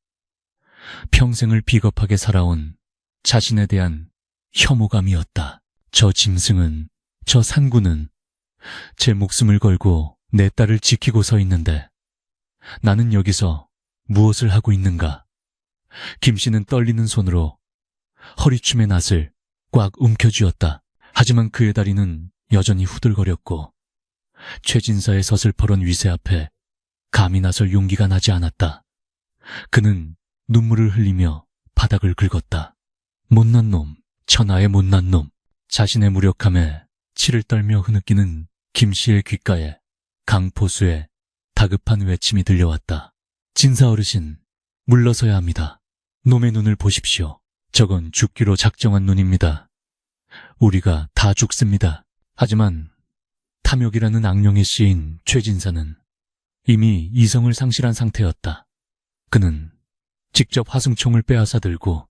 평생을 비겁하게 살아온 자신에 대한 혐오감이었다. 저 짐승은, 저 산구는 제 목숨을 걸고 내 딸을 지키고 서 있는데 나는 여기서 무엇을 하고 있는가? 김씨는 떨리는 손으로 허리춤의 낫을 꽉 움켜쥐었다. 하지만 그의 다리는 여전히 후들거렸고 최진사의 서슬퍼런 위세 앞에 감히 나설 용기가 나지 않았다. 그는 눈물을 흘리며 바닥을 긁었다. 못난 놈, 천하의 못난 놈. 자신의 무력함에 치를 떨며 흐느끼는 김씨의 귓가에 강포수의 다급한 외침이 들려왔다. 진사 어르신, 물러서야 합니다. 놈의 눈을 보십시오. 저건 죽기로 작정한 눈입니다. 우리가 다 죽습니다. 하지만 탐욕이라는 악령에 씌인 최진사는 이미 이성을 상실한 상태였다. 그는 직접 화승총을 빼앗아 들고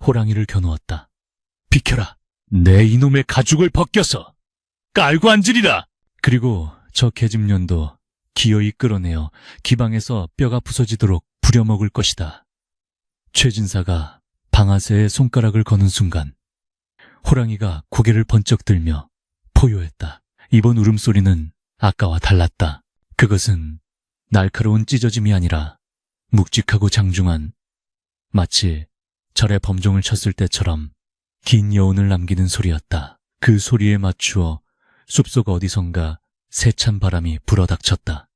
호랑이를 겨누었다. 비켜라! 내 이놈의 가죽을 벗겨서 깔고 앉으리라! 그리고 저 계집년도 기어이 끌어내어 기방에서 뼈가 부서지도록 부려먹을 것이다. 최진사가 방아쇠에 손가락을 거는 순간 호랑이가 고개를 번쩍 들며 포효했다. 이번 울음소리는 아까와 달랐다. 그것은 날카로운 찢어짐이 아니라 묵직하고 장중한, 마치 절에 범종을 쳤을 때처럼 긴 여운을 남기는 소리였다. 그 소리에 맞추어 숲속 어디선가 세찬 바람이 불어닥쳤다.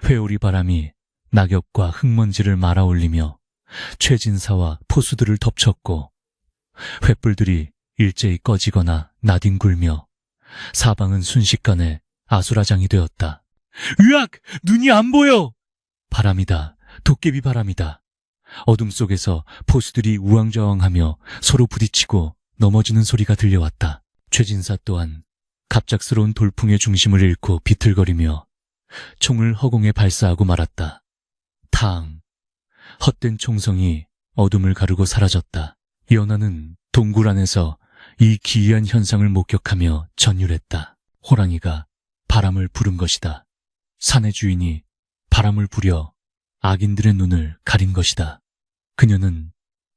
회오리 바람이 낙엽과 흙먼지를 말아올리며 최진사와 포수들을 덮쳤고 횃불들이 일제히 꺼지거나 나뒹굴며 사방은 순식간에 아수라장이 되었다. 으악! 눈이 안 보여! 바람이다. 도깨비 바람이다. 어둠 속에서 포수들이 우왕좌왕하며 서로 부딪히고 넘어지는 소리가 들려왔다. 최진사 또한 갑작스러운 돌풍의 중심을 잃고 비틀거리며 총을 허공에 발사하고 말았다. 탕! 헛된 총성이 어둠을 가르고 사라졌다. 연하는 동굴 안에서 이 기이한 현상을 목격하며 전율했다. 호랑이가 바람을 부른 것이다. 산의 주인이 바람을 부려 악인들의 눈을 가린 것이다. 그녀는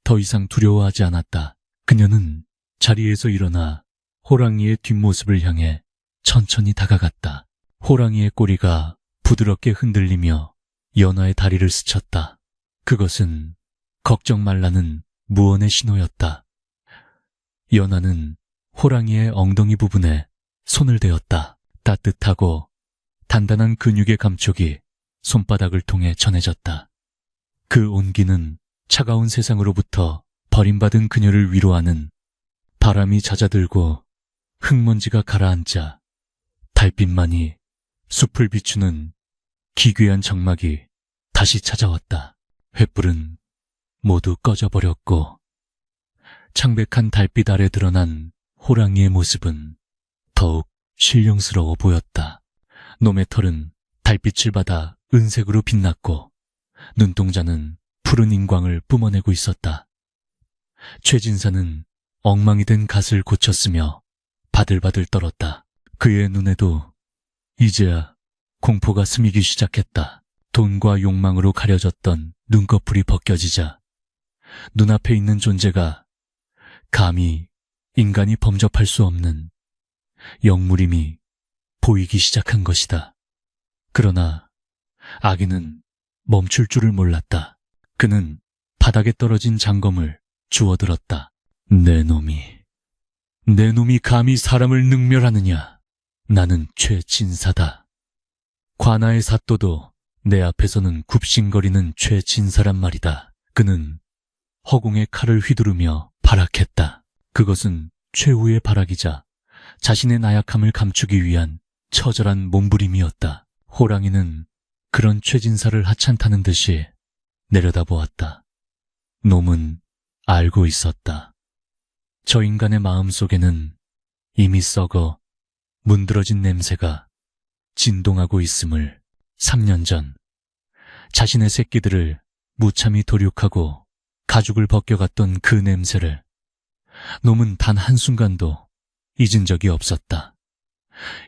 더 이상 두려워하지 않았다. 그녀는 자리에서 일어나 호랑이의 뒷모습을 향해 천천히 다가갔다. 호랑이의 꼬리가 부드럽게 흔들리며 연하의 다리를 스쳤다. 그것은 걱정 말라는 무언의 신호였다. 연하는 호랑이의 엉덩이 부분에 손을 대었다. 따뜻하고 단단한 근육의 감촉이 손바닥을 통해 전해졌다. 그 온기는 차가운 세상으로부터 버림받은 그녀를 위로하는 바람이 잦아들고 흙먼지가 가라앉자 달빛만이 숲을 비추는 기괴한 장막이 다시 찾아왔다. 횃불은 모두 꺼져버렸고 창백한 달빛 아래 드러난 호랑이의 모습은 더욱 신령스러워 보였다. 놈의 털은 달빛을 받아 은색으로 빛났고 눈동자는 푸른 인광을 뿜어내고 있었다. 최진사는 엉망이 된 갓을 고쳤으며 바들바들 떨었다. 그의 눈에도 이제야 공포가 스미기 시작했다. 돈과 욕망으로 가려졌던 눈꺼풀이 벗겨지자 눈앞에 있는 존재가 감히 인간이 범접할 수 없는 영물임이 보이기 시작한 것이다. 그러나 아기는 멈출 줄을 몰랐다. 그는 바닥에 떨어진 장검을 주워들었다. 내 놈이 감히 사람을 능멸하느냐. 나는 최진사다. 관아의 사또도 내 앞에서는 굽신거리는 최진사란 말이다. 그는 허공에 칼을 휘두르며 발악했다. 그것은 최후의 발악이자 자신의 나약함을 감추기 위한 처절한 몸부림이었다. 호랑이는 그런 최진사를 하찮다는 듯이 내려다보았다. 놈은 알고 있었다. 저 인간의 마음속에는 이미 썩어 문드러진 냄새가 진동하고 있음을. 3년 전 자신의 새끼들을 무참히 도륙하고 가죽을 벗겨갔던 그 냄새를 놈은 단 한순간도 잊은 적이 없었다.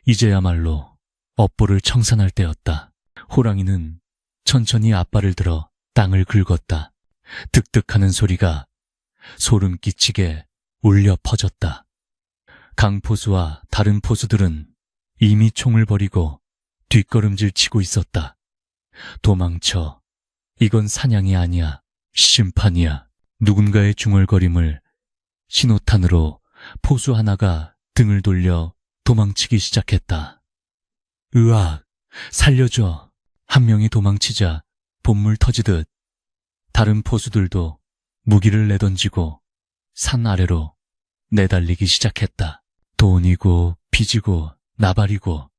이제야말로 업보를 청산할 때였다. 호랑이는 천천히 앞발을 들어 땅을 긁었다. 득득하는 소리가 소름 끼치게 울려 퍼졌다. 강포수와 다른 포수들은 이미 총을 버리고 뒷걸음질 치고 있었다. 도망쳐. 이건 사냥이 아니야. 심판이야. 누군가의 중얼거림을 신호탄으로 포수 하나가 등을 돌려 도망치기 시작했다. 으악! 살려줘! 한 명이 도망치자 본물 터지듯 다른 포수들도 무기를 내던지고 산 아래로 내달리기 시작했다. 돈이고 빚이고 나발이고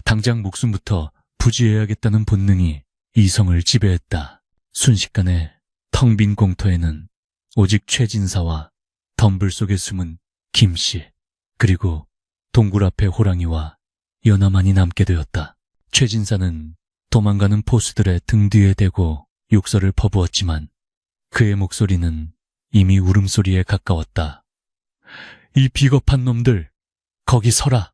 당장 목숨부터 부지해야겠다는 본능이 이성을 지배했다. 순식간에 텅 빈 공터에는 오직 최진사와 덤불 속에 숨은 김씨, 그리고 동굴 앞의 호랑이와 연하만이 남게 되었다. 최진사는 도망가는 포수들의 등 뒤에 대고 욕설을 퍼부었지만 그의 목소리는 이미 울음소리에 가까웠다. 이 비겁한 놈들, 거기 서라.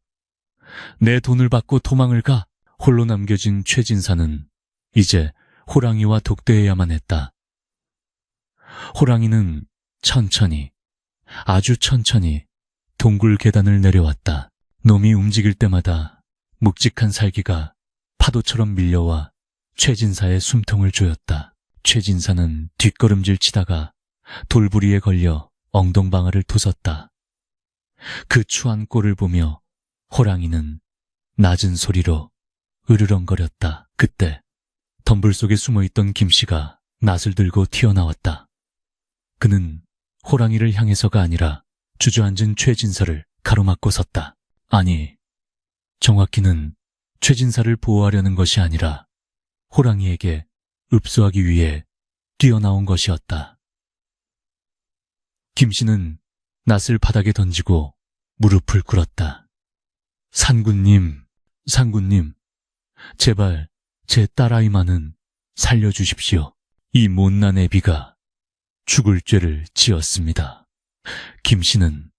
내 돈을 받고 도망을 가. 홀로 남겨진 최진사는 이제 호랑이와 독대해야만 했다. 호랑이는 천천히, 아주 천천히 동굴 계단을 내려왔다. 놈이 움직일 때마다 묵직한 살기가 파도처럼 밀려와 최진사의 숨통을 조였다. 최진사는 뒷걸음질 치다가 돌부리에 걸려 엉덩방아를 토섰다. 그 추한 꼴을 보며 호랑이는 낮은 소리로 으르렁거렸다. 그때 덤불 속에 숨어있던 김씨가 낫을 들고 튀어나왔다. 그는 호랑이를 향해서가 아니라 주저앉은 최진사를 가로막고 섰다. 아니, 정확히는 최진사를 보호하려는 것이 아니라 호랑이에게 읍수하기 위해 뛰어나온 것이었다. 김씨는 낫을 바닥에 던지고 무릎을 꿇었다. 상군님, 제발 제 딸아이만은 살려주십시오. 이 못난 애비가 죽을 죄를 지었습니다. 김씨는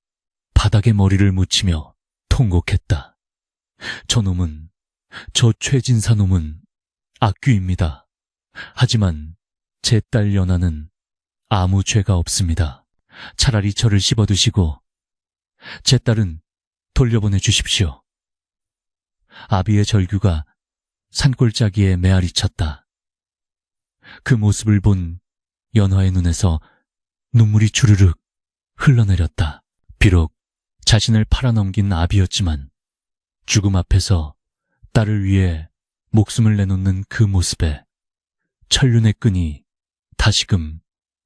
바닥에 머리를 묻히며 통곡했다. 저놈은, 저 최진사 놈은 악귀입니다. 하지만 제 딸 연아는 아무 죄가 없습니다. 차라리 저를 씹어두시고 제 딸은 돌려보내 주십시오. 아비의 절규가 산골짜기에 메아리 쳤다. 그 모습을 본 연화의 눈에서 눈물이 주르륵 흘러내렸다. 비록 자신을 팔아넘긴 아비였지만 죽음 앞에서 딸을 위해 목숨을 내놓는 그 모습에 천륜의 끈이 다시금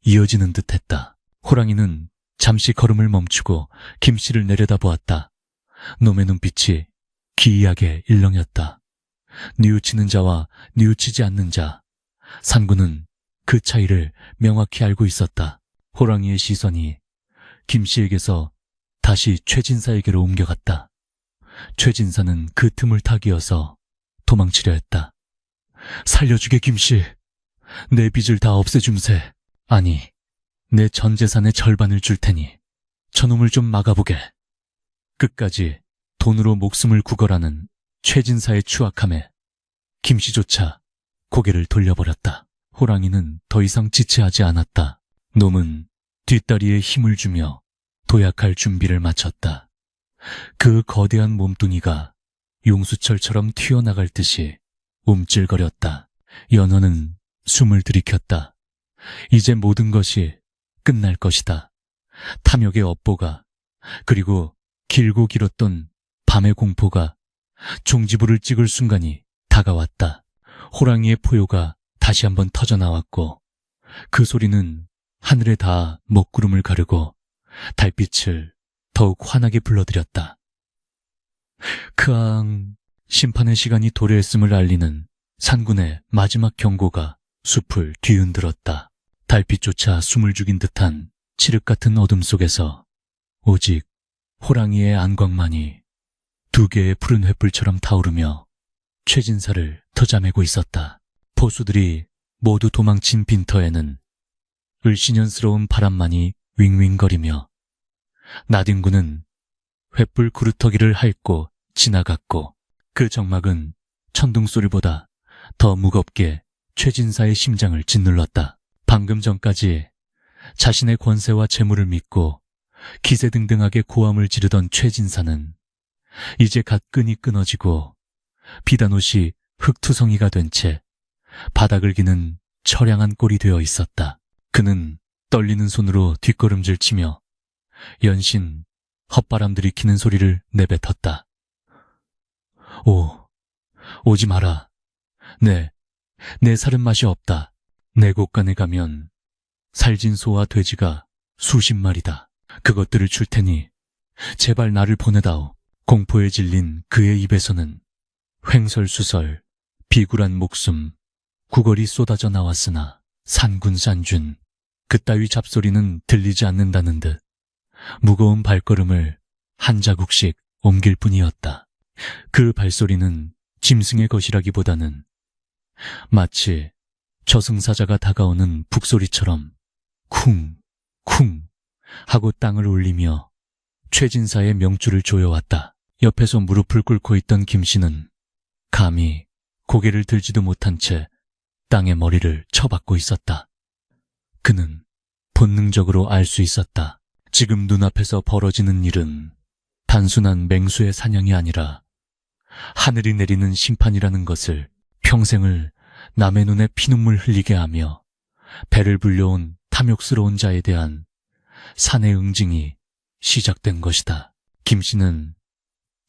이어지는 듯했다. 호랑이는 잠시 걸음을 멈추고 김씨를 내려다보았다. 놈의 눈빛이 기이하게 일렁였다. 뉘우치는 자와 뉘우치지 않는 자, 산군은 그 차이를 명확히 알고 있었다. 호랑이의 시선이 김씨에게서 다시 최진사에게로 옮겨갔다. 최진사는 그 틈을 타기어서 도망치려 했다. 살려주게 김씨, 내 빚을 다 없애줌세. 아니, 내 전 재산의 절반을 줄 테니 저놈을 좀 막아보게. 끝까지 돈으로 목숨을 구걸하는 최진사의 추악함에 김씨조차 고개를 돌려버렸다. 호랑이는 더 이상 지체하지 않았다. 놈은 뒷다리에 힘을 주며 도약할 준비를 마쳤다. 그 거대한 몸뚱이가 용수철처럼 튀어나갈 듯이 움찔거렸다. 연화는 숨을 들이켰다. 이제 모든 것이 끝날 것이다. 탐욕의 업보가, 그리고 길고 길었던 밤의 공포가 종지부를 찍을 순간이 다가왔다. 호랑이의 포효가 다시 한번 터져나왔고 그 소리는 하늘에 다 먹구름을 가르고 달빛을 더욱 환하게 불러들였다. 크앙, 심판의 시간이 도래했음을 알리는 산군의 마지막 경고가 숲을 뒤흔들었다. 달빛조차 숨을 죽인 듯한 칠흑 같은 어둠 속에서 오직 호랑이의 안광만이 두 개의 푸른 횃불처럼 타오르며 최진사를 터잡매고 있었다. 포수들이 모두 도망친 빈터에는 을씨년스러운 바람만이 윙윙거리며 나딘군은 횃불 구루터기를 핥고 지나갔고 그 정막은 천둥소리보다 더 무겁게 최진사의 심장을 짓눌렀다. 방금 전까지 자신의 권세와 재물을 믿고 기세등등하게 고함을 지르던 최진사는 이제 갓 끈이 끊어지고 비단옷이 흙투성이가 된 채 바닥을 기는 처량한 꼴이 되어 있었다. 그는 떨리는 손으로 뒷걸음질 치며 연신 헛바람 들이키는 소리를 내뱉었다. 오지 마라. 내 살은 맛이 없다. 내 곳간에 가면 살진 소와 돼지가 수십 마리다. 그것들을 줄 테니 제발 나를 보내다오. 공포에 질린 그의 입에서는 횡설수설 비굴한 목숨, 구걸이 쏟아져 나왔으나 산군산준 그따위 잡소리는 들리지 않는다는 듯 무거운 발걸음을 한 자국씩 옮길 뿐이었다. 그 발소리는 짐승의 것이라기보다는 마치 저승사자가 다가오는 북소리처럼 쿵, 쿵 하고 땅을 울리며 최진사의 명줄을 조여왔다. 옆에서 무릎을 꿇고 있던 김씨는 감히 고개를 들지도 못한 채 땅에 머리를 쳐박고 있었다. 그는 본능적으로 알 수 있었다. 지금 눈앞에서 벌어지는 일은 단순한 맹수의 사냥이 아니라 하늘이 내리는 심판이라는 것을, 평생을 남의 눈에 피눈물 흘리게 하며 배를 불려온 탐욕스러운 자에 대한 산의 응징이 시작된 것이다. 김씨는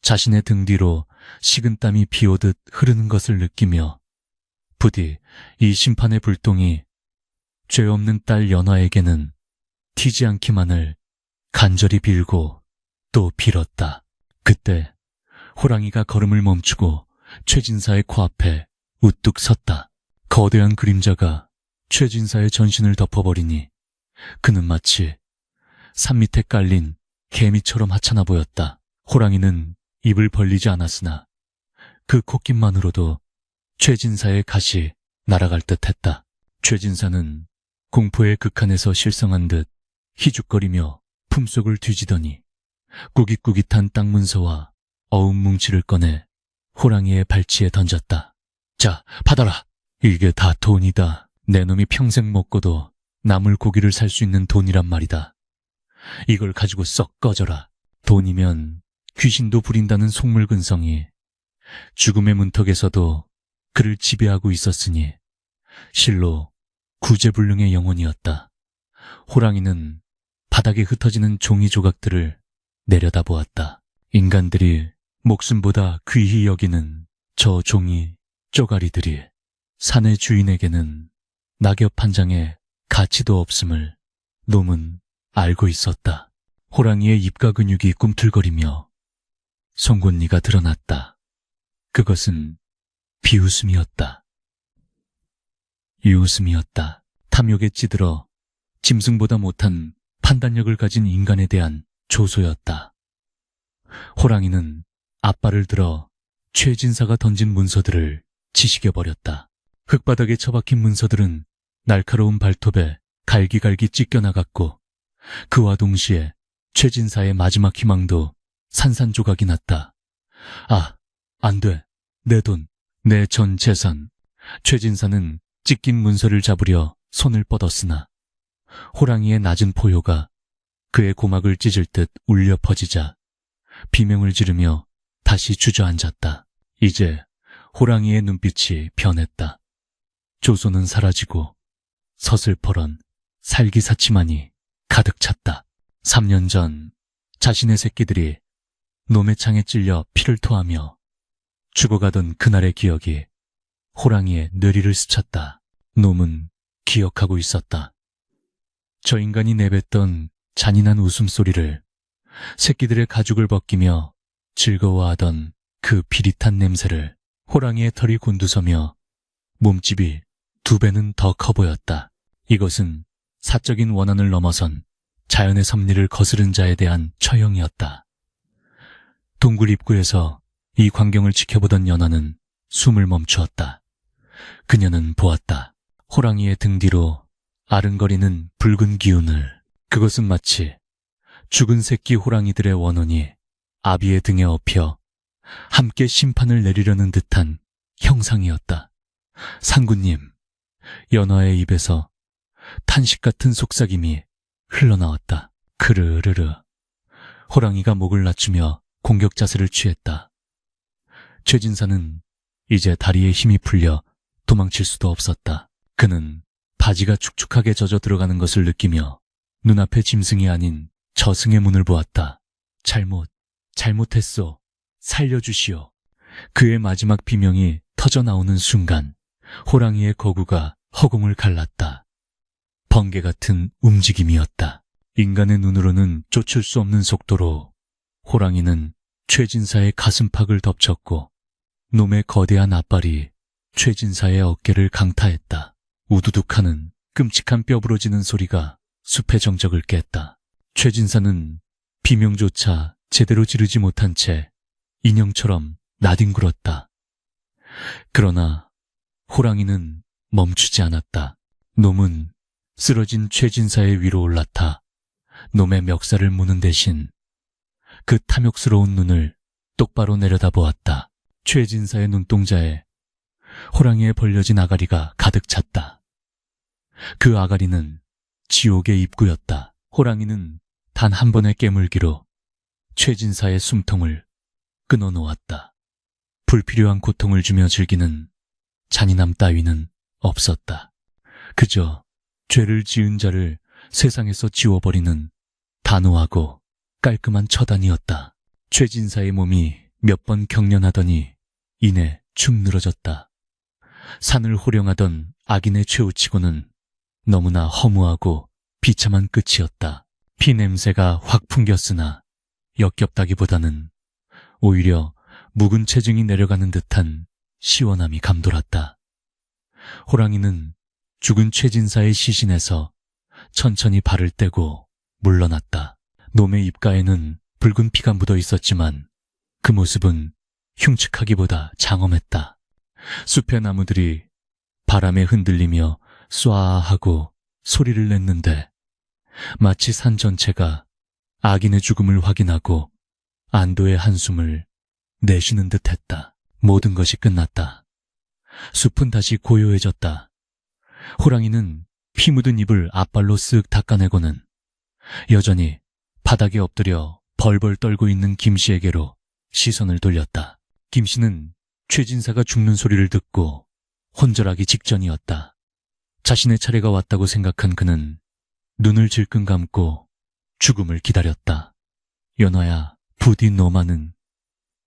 자신의 등 뒤로 식은땀이 비오듯 흐르는 것을 느끼며 부디 이 심판의 불똥이 죄 없는 딸 연화에게는 튀지 않기만을 간절히 빌고 또 빌었다. 그때 호랑이가 걸음을 멈추고 최진사의 코앞에 우뚝 섰다. 거대한 그림자가 최진사의 전신을 덮어버리니 그는 마치 산 밑에 깔린 개미처럼 하찮아 보였다. 호랑이는 입을 벌리지 않았으나 그 콧김만으로도 최진사의 가시 날아갈 듯했다. 최진사는 공포의 극한에서 실성한 듯 희죽거리며 품속을 뒤지더니 꾸깃꾸깃한 땅 문서와 어음 뭉치를 꺼내 호랑이의 발치에 던졌다. 자, 받아라. 이게 다 돈이다. 내 놈이 평생 먹고도 나물 고기를 살 수 있는 돈이란 말이다. 이걸 가지고 썩 꺼져라. 돈이면 귀신도 부린다는 속물근성이 죽음의 문턱에서도 그를 지배하고 있었으니 실로 구제불능의 영혼이었다. 호랑이는 바닥에 흩어지는 종이 조각들을 내려다보았다. 인간들이 목숨보다 귀히 여기는 저 종이 쪼가리들이 산의 주인에게는 낙엽 한 장의 가치도 없음을 놈은 알고 있었다. 호랑이의 입가 근육이 꿈틀거리며 송곳니가 드러났다. 그것은 비웃음이었다. 이웃음이었다. 탐욕에 찌들어 짐승보다 못한 판단력을 가진 인간에 대한 조소였다. 호랑이는 앞발을 들어 최진사가 던진 문서들을 지식여버렸다. 흙바닥에 처박힌 문서들은 날카로운 발톱에 갈기갈기 찢겨나갔고 그와 동시에 최진사의 마지막 희망도 산산조각이 났다. 아, 안 돼. 내 돈, 내 전 재산. 최진사는 찢긴 문서를 잡으려 손을 뻗었으나 호랑이의 낮은 포효가 그의 고막을 찢을 듯 울려 퍼지자 비명을 지르며 다시 주저앉았다. 이제 호랑이의 눈빛이 변했다. 조소는 사라지고 서슬퍼런 살기사치만이 가득 찼다. 3년 전 자신의 새끼들이 놈의 창에 찔려 피를 토하며 죽어가던 그날의 기억이 호랑이의 뇌리를 스쳤다. 놈은 기억하고 있었다. 저 인간이 내뱉던 잔인한 웃음소리를, 새끼들의 가죽을 벗기며 즐거워하던 그 비릿한 냄새를. 호랑이의 털이 곤두서며 몸집이 2배는 더 커 보였다. 이것은 사적인 원한을 넘어선 자연의 섭리를 거스른 자에 대한 처형이었다. 동굴 입구에서 이 광경을 지켜보던 연화는 숨을 멈추었다. 그녀는 보았다. 호랑이의 등 뒤로 아른거리는 붉은 기운을. 그것은 마치 죽은 새끼 호랑이들의 원혼이 아비의 등에 엎여 함께 심판을 내리려는 듯한 형상이었다. 상구님, 연화의 입에서 탄식 같은 속삭임이 흘러나왔다. 크르르르. 호랑이가 목을 낮추며 공격 자세를 취했다. 최진사는 이제 다리에 힘이 풀려 도망칠 수도 없었다. 그는 바지가 축축하게 젖어 들어가는 것을 느끼며 눈앞에 짐승이 아닌 저승의 문을 보았다. 잘못했소. 살려주시오. 그의 마지막 비명이 터져나오는 순간 호랑이의 거구가 허공을 갈랐다. 번개 같은 움직임이었다. 인간의 눈으로는 쫓을 수 없는 속도로 호랑이는 최진사의 가슴팍을 덮쳤고 놈의 거대한 앞발이 최진사의 어깨를 강타했다. 우두둑하는 끔찍한 뼈 부러지는 소리가 숲의 정적을 깼다. 최진사는 비명조차 제대로 지르지 못한 채 인형처럼 나뒹굴었다. 그러나 호랑이는 멈추지 않았다. 놈은 쓰러진 최진사의 위로 올라타 놈의 멱살을 무는 대신 그 탐욕스러운 눈을 똑바로 내려다보았다. 최진사의 눈동자에 호랑이의 벌려진 아가리가 가득 찼다. 그 아가리는 지옥의 입구였다. 호랑이는 단 한 번의 깨물기로 최진사의 숨통을 끊어놓았다. 불필요한 고통을 주며 즐기는 잔인함 따위는 없었다. 그저 죄를 지은 자를 세상에서 지워버리는 단호하고 깔끔한 처단이었다. 최진사의 몸이 몇 번 경련하더니 이내 축 늘어졌다. 산을 호령하던 악인의 최후치고는 너무나 허무하고 비참한 끝이었다. 피 냄새가 확 풍겼으나 역겹다기보다는 오히려 묵은 체증이 내려가는 듯한 시원함이 감돌았다. 호랑이는 죽은 최진사의 시신에서 천천히 발을 떼고 물러났다. 놈의 입가에는 붉은 피가 묻어 있었지만 그 모습은 흉측하기보다 장엄했다. 숲의 나무들이 바람에 흔들리며 쏴 하고 소리를 냈는데 마치 산 전체가 악인의 죽음을 확인하고 안도의 한숨을 내쉬는 듯했다. 모든 것이 끝났다. 숲은 다시 고요해졌다. 호랑이는 피 묻은 입을 앞발로 쓱 닦아내고는 여전히 바닥에 엎드려 벌벌 떨고 있는 김씨에게로 시선을 돌렸다. 김씨는 최진사가 죽는 소리를 듣고 혼절하기 직전이었다. 자신의 차례가 왔다고 생각한 그는 눈을 질끈 감고 죽음을 기다렸다. 연화야, 부디 너만은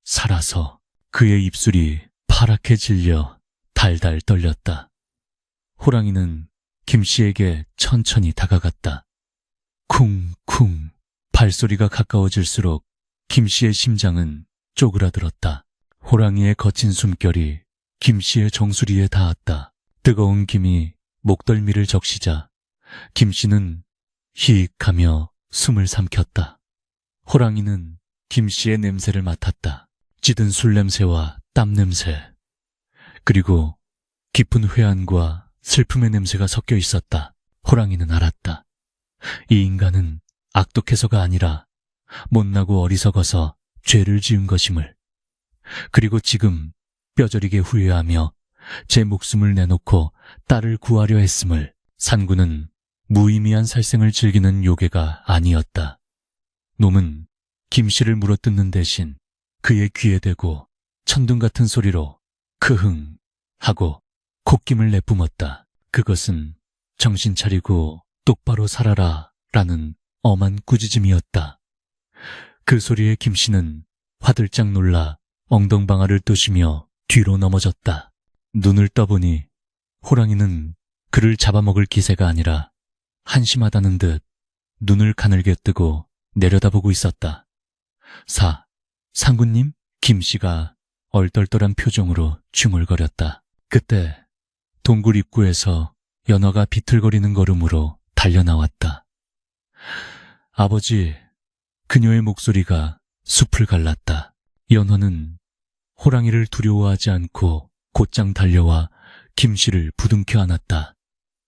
살아서. 그의 입술이 파랗게 질려 달달 떨렸다. 호랑이는 김씨에게 천천히 다가갔다. 쿵쿵. 발소리가 가까워질수록 김씨의 심장은 쪼그라들었다. 호랑이의 거친 숨결이 김씨의 정수리에 닿았다. 뜨거운 김이 목덜미를 적시자 김씨는 히익하며 숨을 삼켰다. 호랑이는 김씨의 냄새를 맡았다. 찌든 술 냄새와 땀 냄새, 그리고 깊은 회한과 슬픔의 냄새가 섞여 있었다. 호랑이는 알았다. 이 인간은 악독해서가 아니라 못나고 어리석어서 죄를 지은 것임을. 그리고 지금 뼈저리게 후회하며 제 목숨을 내놓고 딸을 구하려 했음을. 산구는 무의미한 살생을 즐기는 요괴가 아니었다. 놈은 김씨를 물어뜯는 대신 그의 귀에 대고 천둥 같은 소리로 크흥 하고 콧김을 내뿜었다. 그것은 정신 차리고 똑바로 살아라 라는 엄한 꾸짖음이었다. 그 소리에 김씨는 화들짝 놀라 엉덩방아를 뜨시며 뒤로 넘어졌다. 눈을 떠보니 호랑이는 그를 잡아먹을 기세가 아니라 한심하다는 듯 눈을 가늘게 뜨고 내려다보고 있었다. 상구님? 김씨가 얼떨떨한 표정으로 중얼거렸다. 그때 동굴 입구에서 연화가 비틀거리는 걸음으로 달려나왔다. 아버지, 그녀의 목소리가 숲을 갈랐다. 연화는 호랑이를 두려워하지 않고 곧장 달려와 김씨를 부둥켜 안았다.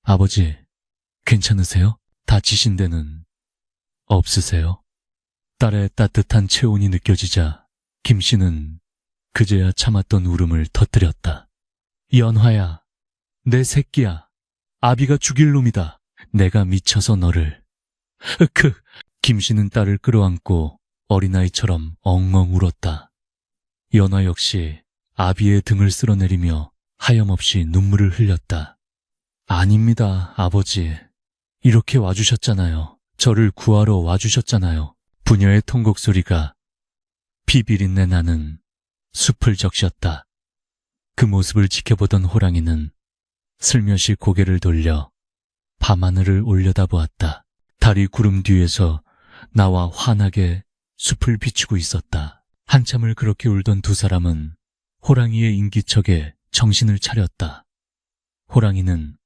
아버지, 괜찮으세요? 다치신 데는 없으세요? 딸의 따뜻한 체온이 느껴지자 김씨는 그제야 참았던 울음을 터뜨렸다. 연화야, 내 새끼야. 아비가 죽일 놈이다. 내가 미쳐서 너를. 김씨는 딸을 끌어안고 어린아이처럼 엉엉 울었다. 연화 역시 아비의 등을 쓸어내리며 하염없이 눈물을 흘렸다. 아닙니다, 아버지. 이렇게 와주셨잖아요. 저를 구하러 와주셨잖아요. 부녀의 통곡 소리가 비비린내 나는 숲을 적셨다. 그 모습을 지켜보던 호랑이는 슬며시 고개를 돌려 밤하늘을 올려다보았다. 달이 구름 뒤에서 나와 환하게 숲을 비추고 있었다. 한참을 그렇게 울던 두 사람은 호랑이의 인기척에 정신을 차렸다. 호랑이는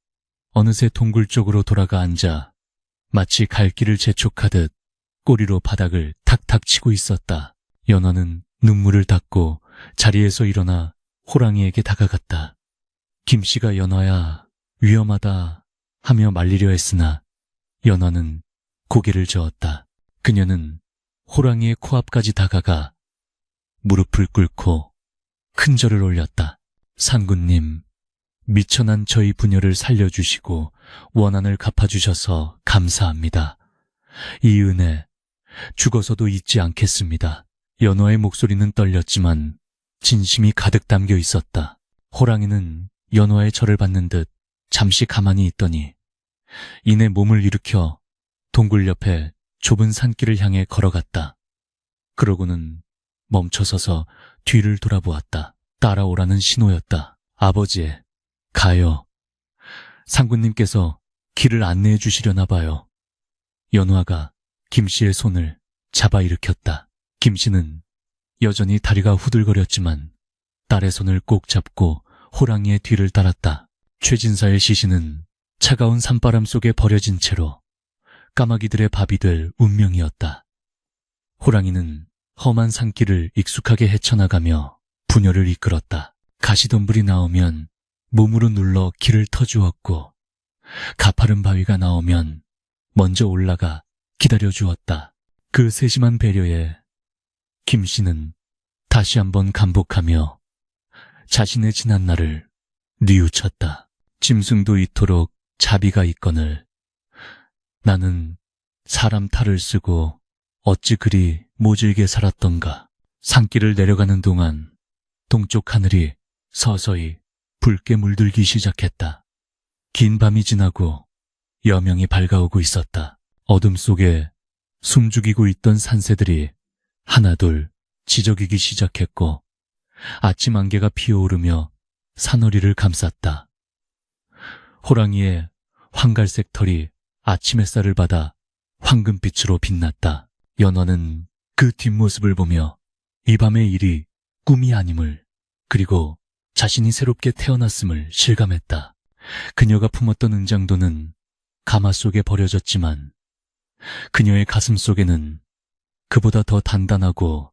어느새 동굴 쪽으로 돌아가 앉아 마치 갈 길을 재촉하듯 꼬리로 바닥을 탁탁 치고 있었다. 연화는 눈물을 닦고 자리에서 일어나 호랑이에게 다가갔다. 김씨가 연화야, 위험하다 하며 말리려 했으나 연화는 고개를 저었다. 그녀는 호랑이의 코앞까지 다가가 무릎을 꿇고 큰 절을 올렸다. 상구님, 미천한 저희 부녀를 살려주시고 원한을 갚아주셔서 감사합니다. 이 은혜 죽어서도 잊지 않겠습니다. 연화의 목소리는 떨렸지만 진심이 가득 담겨 있었다. 호랑이는 연화의 절을 받는 듯 잠시 가만히 있더니 이내 몸을 일으켜 동굴 옆에 좁은 산길을 향해 걸어갔다. 그러고는 멈춰서서 뒤를 돌아보았다. 따라오라는 신호였다. 아버지, 가요. 상구님께서 길을 안내해 주시려나 봐요. 연화가 김씨의 손을 잡아 일으켰다. 김씨는 여전히 다리가 후들거렸지만 딸의 손을 꼭 잡고 호랑이의 뒤를 따랐다. 최진사의 시신은 차가운 산바람 속에 버려진 채로 까마귀들의 밥이 될 운명이었다. 호랑이는 험한 산길을 익숙하게 헤쳐나가며 부녀를 이끌었다. 가시덤불이 나오면 몸으로 눌러 길을 터주었고 가파른 바위가 나오면 먼저 올라가 기다려주었다. 그 세심한 배려에 김씨는 다시 한번 감복하며 자신의 지난 날을 뉘우쳤다. 짐승도 이토록 자비가 있거늘 나는 사람 탈을 쓰고 어찌 그리 모질게 살았던가. 산길을 내려가는 동안 동쪽 하늘이 서서히 붉게 물들기 시작했다. 긴 밤이 지나고 여명이 밝아오고 있었다. 어둠 속에 숨죽이고 있던 산새들이 하나둘 지저귀기 시작했고 아침 안개가 피어오르며 산허리를 감쌌다. 호랑이의 황갈색 털이 아침 햇살을 받아 황금빛으로 빛났다. 연화는 그 뒷모습을 보며 이 밤의 일이 꿈이 아님을, 그리고 자신이 새롭게 태어났음을 실감했다. 그녀가 품었던 은장도는 가마 속에 버려졌지만 그녀의 가슴 속에는 그보다 더 단단하고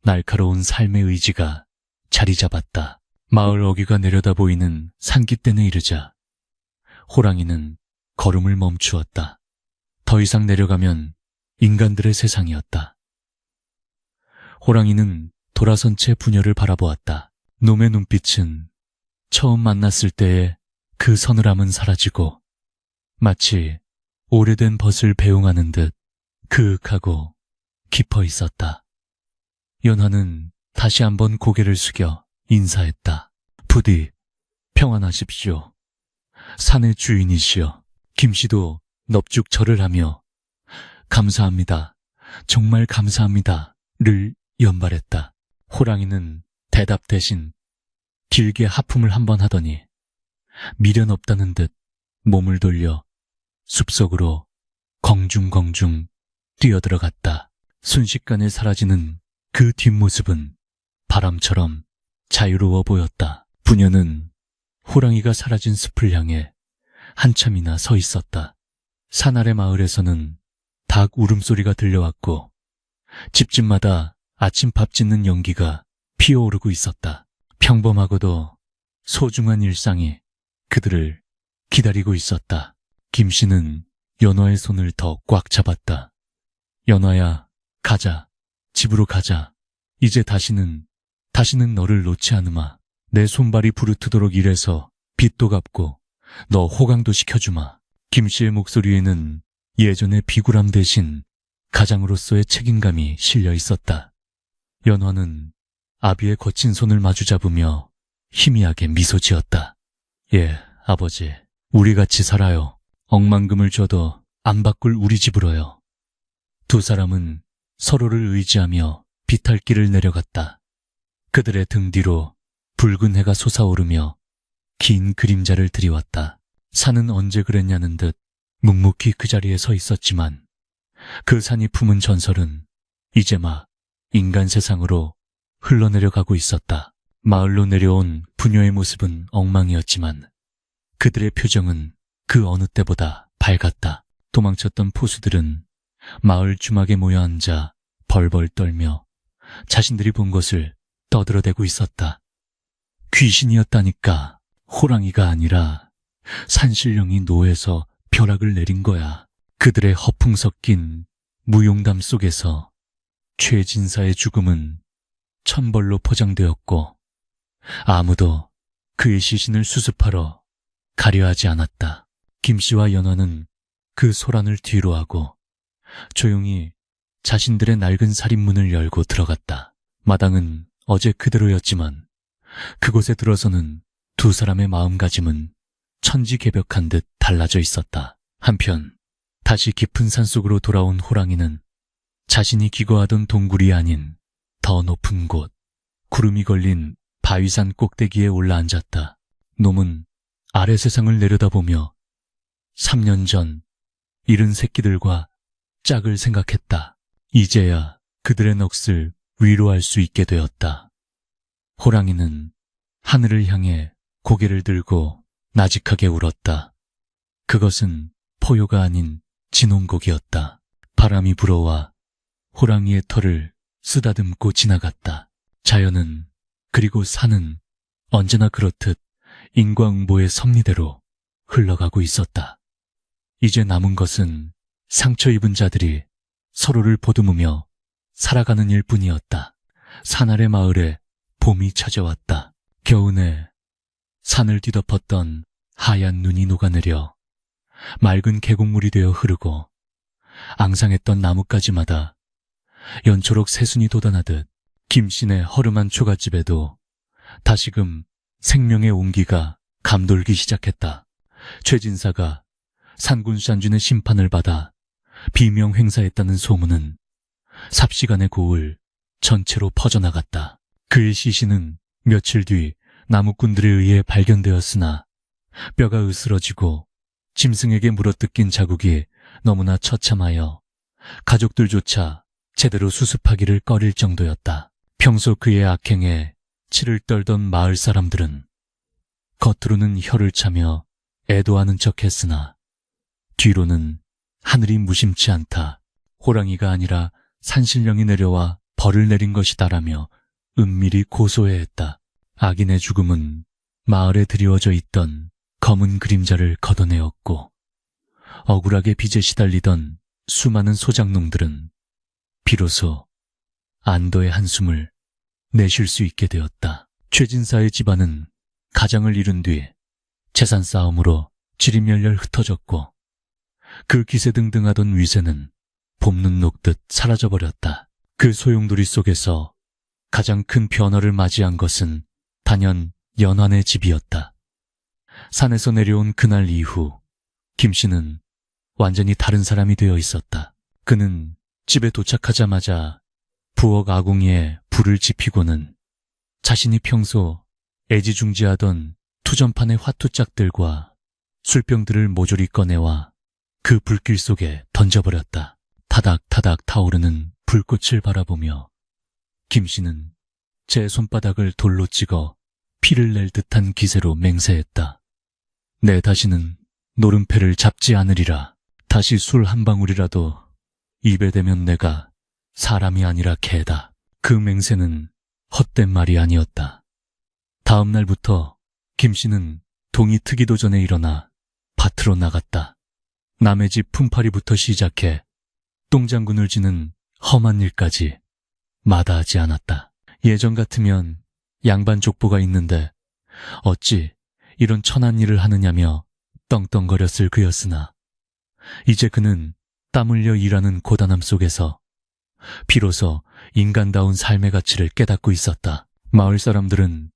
날카로운 삶의 의지가 자리 잡았다. 마을 어귀가 내려다 보이는 산깃대에 이르자 호랑이는 걸음을 멈추었다. 더 이상 내려가면 인간들의 세상이었다. 호랑이는 돌아선 채 부녀를 바라보았다. 놈의 눈빛은 처음 만났을 때의 그 서늘함은 사라지고 마치 오래된 벗을 배웅하는 듯 그윽하고 깊어 있었다. 연화는 다시 한번 고개를 숙여 인사했다. 부디 평안하십시오. 산의 주인이시여. 김씨도 넙죽 절을 하며 감사합니다. 정말 감사합니다를 연발했다. 호랑이는 대답 대신 길게 하품을 한번 하더니 미련 없다는 듯 몸을 돌려 숲속으로 공중공중 뛰어들어갔다. 순식간에 사라지는 그 뒷모습은 바람처럼 자유로워 보였다. 부녀는 호랑이가 사라진 숲을 향해 한참이나 서 있었다. 산 아래 마을에서는 닭 울음소리가 들려왔고 집집마다 아침밥 짓는 연기가 피어오르고 있었다. 평범하고도 소중한 일상이 그들을 기다리고 있었다. 김씨는 연화의 손을 더 꽉 잡았다. 연화야, 가자. 집으로 가자. 이제 다시는 너를 놓지 않으마. 내 손발이 부르트도록 일해서 빚도 갚고 너 호강도 시켜주마. 김씨의 목소리에는 예전의 비굴함 대신 가장으로서의 책임감이 실려 있었다. 연화는 아비의 거친 손을 마주 잡으며 희미하게 미소 지었다. 예, 아버지. 우리 같이 살아요. 억만금을 줘도 안 바꿀 우리 집으로요. 두 사람은 서로를 의지하며 비탈길을 내려갔다. 그들의 등 뒤로 붉은 해가 솟아오르며 긴 그림자를 드리웠다. 산은 언제 그랬냐는 듯 묵묵히 그 자리에 서 있었지만 그 산이 품은 전설은 이제 막 인간 세상으로 흘러내려가고 있었다. 마을로 내려온 부녀의 모습은 엉망이었지만 그들의 표정은 그 어느 때보다 밝았다. 도망쳤던 포수들은 마을 주막에 모여 앉아 벌벌 떨며 자신들이 본 것을 떠들어대고 있었다. 귀신이었다니까. 호랑이가 아니라 산신령이 노에서 벼락을 내린 거야. 그들의 허풍 섞인 무용담 속에서 최진사의 죽음은 천벌로 포장되었고 아무도 그의 시신을 수습하러 가려 하지 않았다. 김씨와 연화는 그 소란을 뒤로하고 조용히 자신들의 낡은 살인문을 열고 들어갔다. 마당은 어제 그대로였지만 그곳에 들어서는 두 사람의 마음가짐은 천지개벽한 듯 달라져 있었다. 한편 다시 깊은 산속으로 돌아온 호랑이는 자신이 기거하던 동굴이 아닌 더 높은 곳, 구름이 걸린 바위산 꼭대기에 올라앉았다. 놈은 아래 세상을 내려다보며 3년 전 잃은 새끼들과 짝을 생각했다. 이제야 그들의 넋을 위로할 수 있게 되었다. 호랑이는 하늘을 향해 고개를 들고 나직하게 울었다. 그것은 포효가 아닌 진홍곡이었다. 바람이 불어와 호랑이의 털을 쓰다듬고 지나갔다. 자연은 그리고 산은 언제나 그렇듯 인과응보의 섭리대로 흘러가고 있었다. 이제 남은 것은 상처 입은 자들이 서로를 보듬으며 살아가는 일뿐이었다. 산 아래 마을에 봄이 찾아왔다. 겨우내 산을 뒤덮었던 하얀 눈이 녹아내려 맑은 계곡물이 되어 흐르고 앙상했던 나뭇가지마다 연초록 새순이 돋아나듯 김씨네 허름한 초가집에도 다시금 생명의 온기가 감돌기 시작했다. 최진사가 산군산준의 심판을 받아 비명 행사했다는 소문은 삽시간의 고을 전체로 퍼져나갔다. 그의 시신은 며칠 뒤 나무꾼들에 의해 발견되었으나 뼈가 으스러지고 짐승에게 물어뜯긴 자국이 너무나 처참하여 가족들조차 제대로 수습하기를 꺼릴 정도였다. 평소 그의 악행에 치를 떨던 마을 사람들은 겉으로는 혀를 차며 애도하는 척했으나 뒤로는 하늘이 무심치 않다. 호랑이가 아니라 산신령이 내려와 벌을 내린 것이다라며 은밀히 고소해했다. 악인의 죽음은 마을에 드리워져 있던 검은 그림자를 걷어내었고 억울하게 빚에 시달리던 수많은 소작농들은 비로소 안도의 한숨을 내쉴 수 있게 되었다. 최진사의 집안은 가장을 잃은 뒤 재산 싸움으로 지리멸렬 흩어졌고 그 기세등등하던 위세는 봄눈 녹듯 사라져버렸다. 그 소용돌이 속에서 가장 큰 변화를 맞이한 것은 단연 연환의 집이었다. 산에서 내려온 그날 이후 김씨는 완전히 다른 사람이 되어 있었다. 그는 집에 도착하자마자 부엌 아궁이에 불을 지피고는 자신이 평소 애지중지하던 투전판의 화투짝들과 술병들을 모조리 꺼내와 그 불길 속에 던져버렸다. 타닥타닥 타오르는 불꽃을 바라보며 김씨는 제 손바닥을 돌로 찍어 피를 낼 듯한 기세로 맹세했다. 내 다시는 노름패를 잡지 않으리라. 다시 술 한 방울이라도 입에 대면 내가 사람이 아니라 개다. 그 맹세는 헛된 말이 아니었다. 다음 날부터 김씨는 동이 트기도 전에 일어나 밭으로 나갔다. 남의 집 품팔이부터 시작해 똥장군을 지는 험한 일까지 마다하지 않았다. 예전 같으면 양반 족보가 있는데 어찌 이런 천한 일을 하느냐며 떵떵거렸을 그였으나 이제 그는 땀 흘려 일하는 고단함 속에서 비로소 인간다운 삶의 가치를 깨닫고 있었다. 마을 사람들은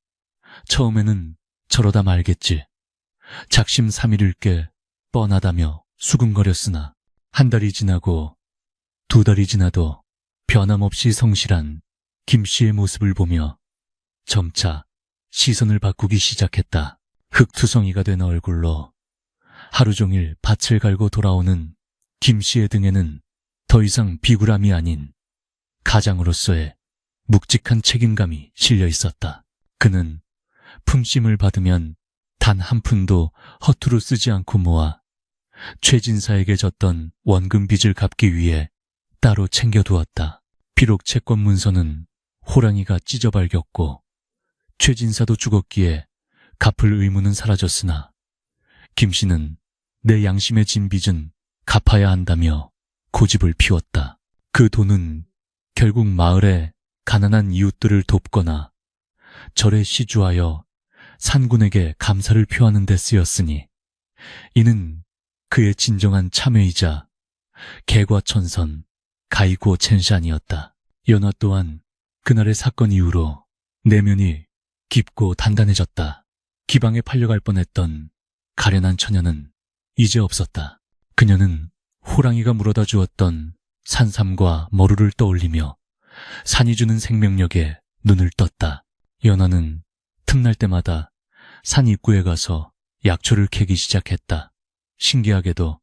처음에는 저러다 말겠지, 작심삼일일 게 뻔하다며 수군거렸으나 한 달이 지나고 두 달이 지나도 변함없이 성실한 김씨의 모습을 보며 점차 시선을 바꾸기 시작했다. 흙투성이가 된 얼굴로 하루 종일 밭을 갈고 돌아오는 김씨의 등에는 더 이상 비굴함이 아닌 가장으로서의 묵직한 책임감이 실려 있었다. 그는 품심을 받으면 단 한 푼도 허투루 쓰지 않고 모아 최진사에게 졌던 원금 빚을 갚기 위해 따로 챙겨두었다. 비록 채권 문서는 호랑이가 찢어발겼고 최진사도 죽었기에 갚을 의무는 사라졌으나 김씨는 내 양심에 진 빚은 갚아야 한다며 고집을 피웠다. 그 돈은 결국 마을의 가난한 이웃들을 돕거나 절에 시주하여 산군에게 감사를 표하는 데 쓰였으니 이는 그의 진정한 참회이자 개과천선 가이고첸샨이었다. 연화 또한 그날의 사건 이후로 내면이 깊고 단단해졌다. 기방에 팔려갈 뻔했던 가련한 처녀는 이제 없었다. 그녀는 호랑이가 물어다 주었던 산삼과 머루를 떠올리며 산이 주는 생명력에 눈을 떴다. 연화는 틈날 때마다 산 입구에 가서 약초를 캐기 시작했다. 신기하게도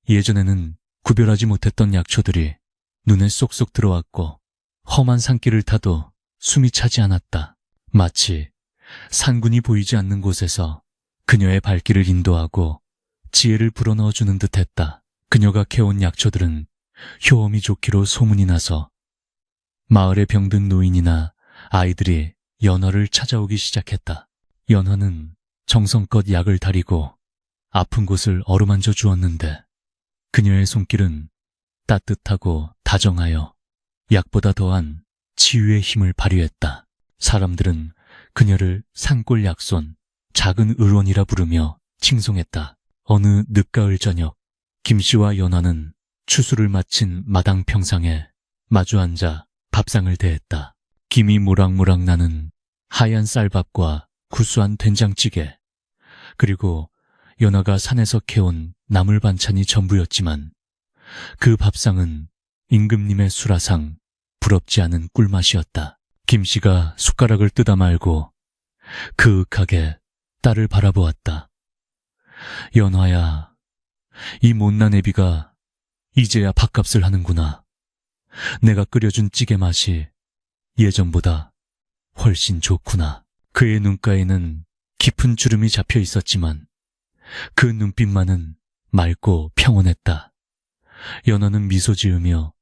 예전에는 구별하지 못했던 약초들이 눈에 쏙쏙 들어왔고 험한 산길을 타도 숨이 차지 않았다. 마치 산군이 보이지 않는 곳에서 그녀의 발길을 인도하고 지혜를 불어넣어주는 듯했다. 그녀가 캐온 약초들은 효험이 좋기로 소문이 나서 마을에 병든 노인이나 아이들이 연화를 찾아오기 시작했다. 연화는 정성껏 약을 다리고 아픈 곳을 어루만져 주었는데 그녀의 손길은 따뜻하고 다정하여 약보다 더한 치유의 힘을 발휘했다. 사람들은 그녀를 산골 약손, 작은 의원이라 부르며 칭송했다. 어느 늦가을 저녁, 김씨와 연화는 추수를 마친 마당 평상에 마주 앉아 밥상을 대했다. 김이 모락모락 나는 하얀 쌀밥과 구수한 된장찌개, 그리고 연화가 산에서 캐온 나물 반찬이 전부였지만 그 밥상은 임금님의 수라상 부럽지 않은 꿀맛이었다. 김씨가 숟가락을 뜯어 말고 그윽하게 딸을 바라보았다. 연화야, 이 못난 애비가 이제야 밥값을 하는구나. 내가 끓여준 찌개 맛이 예전보다 훨씬 좋구나. 그의 눈가에는 깊은 주름이 잡혀 있었지만 그 눈빛만은 맑고 평온했다. 연화는 미소 지으며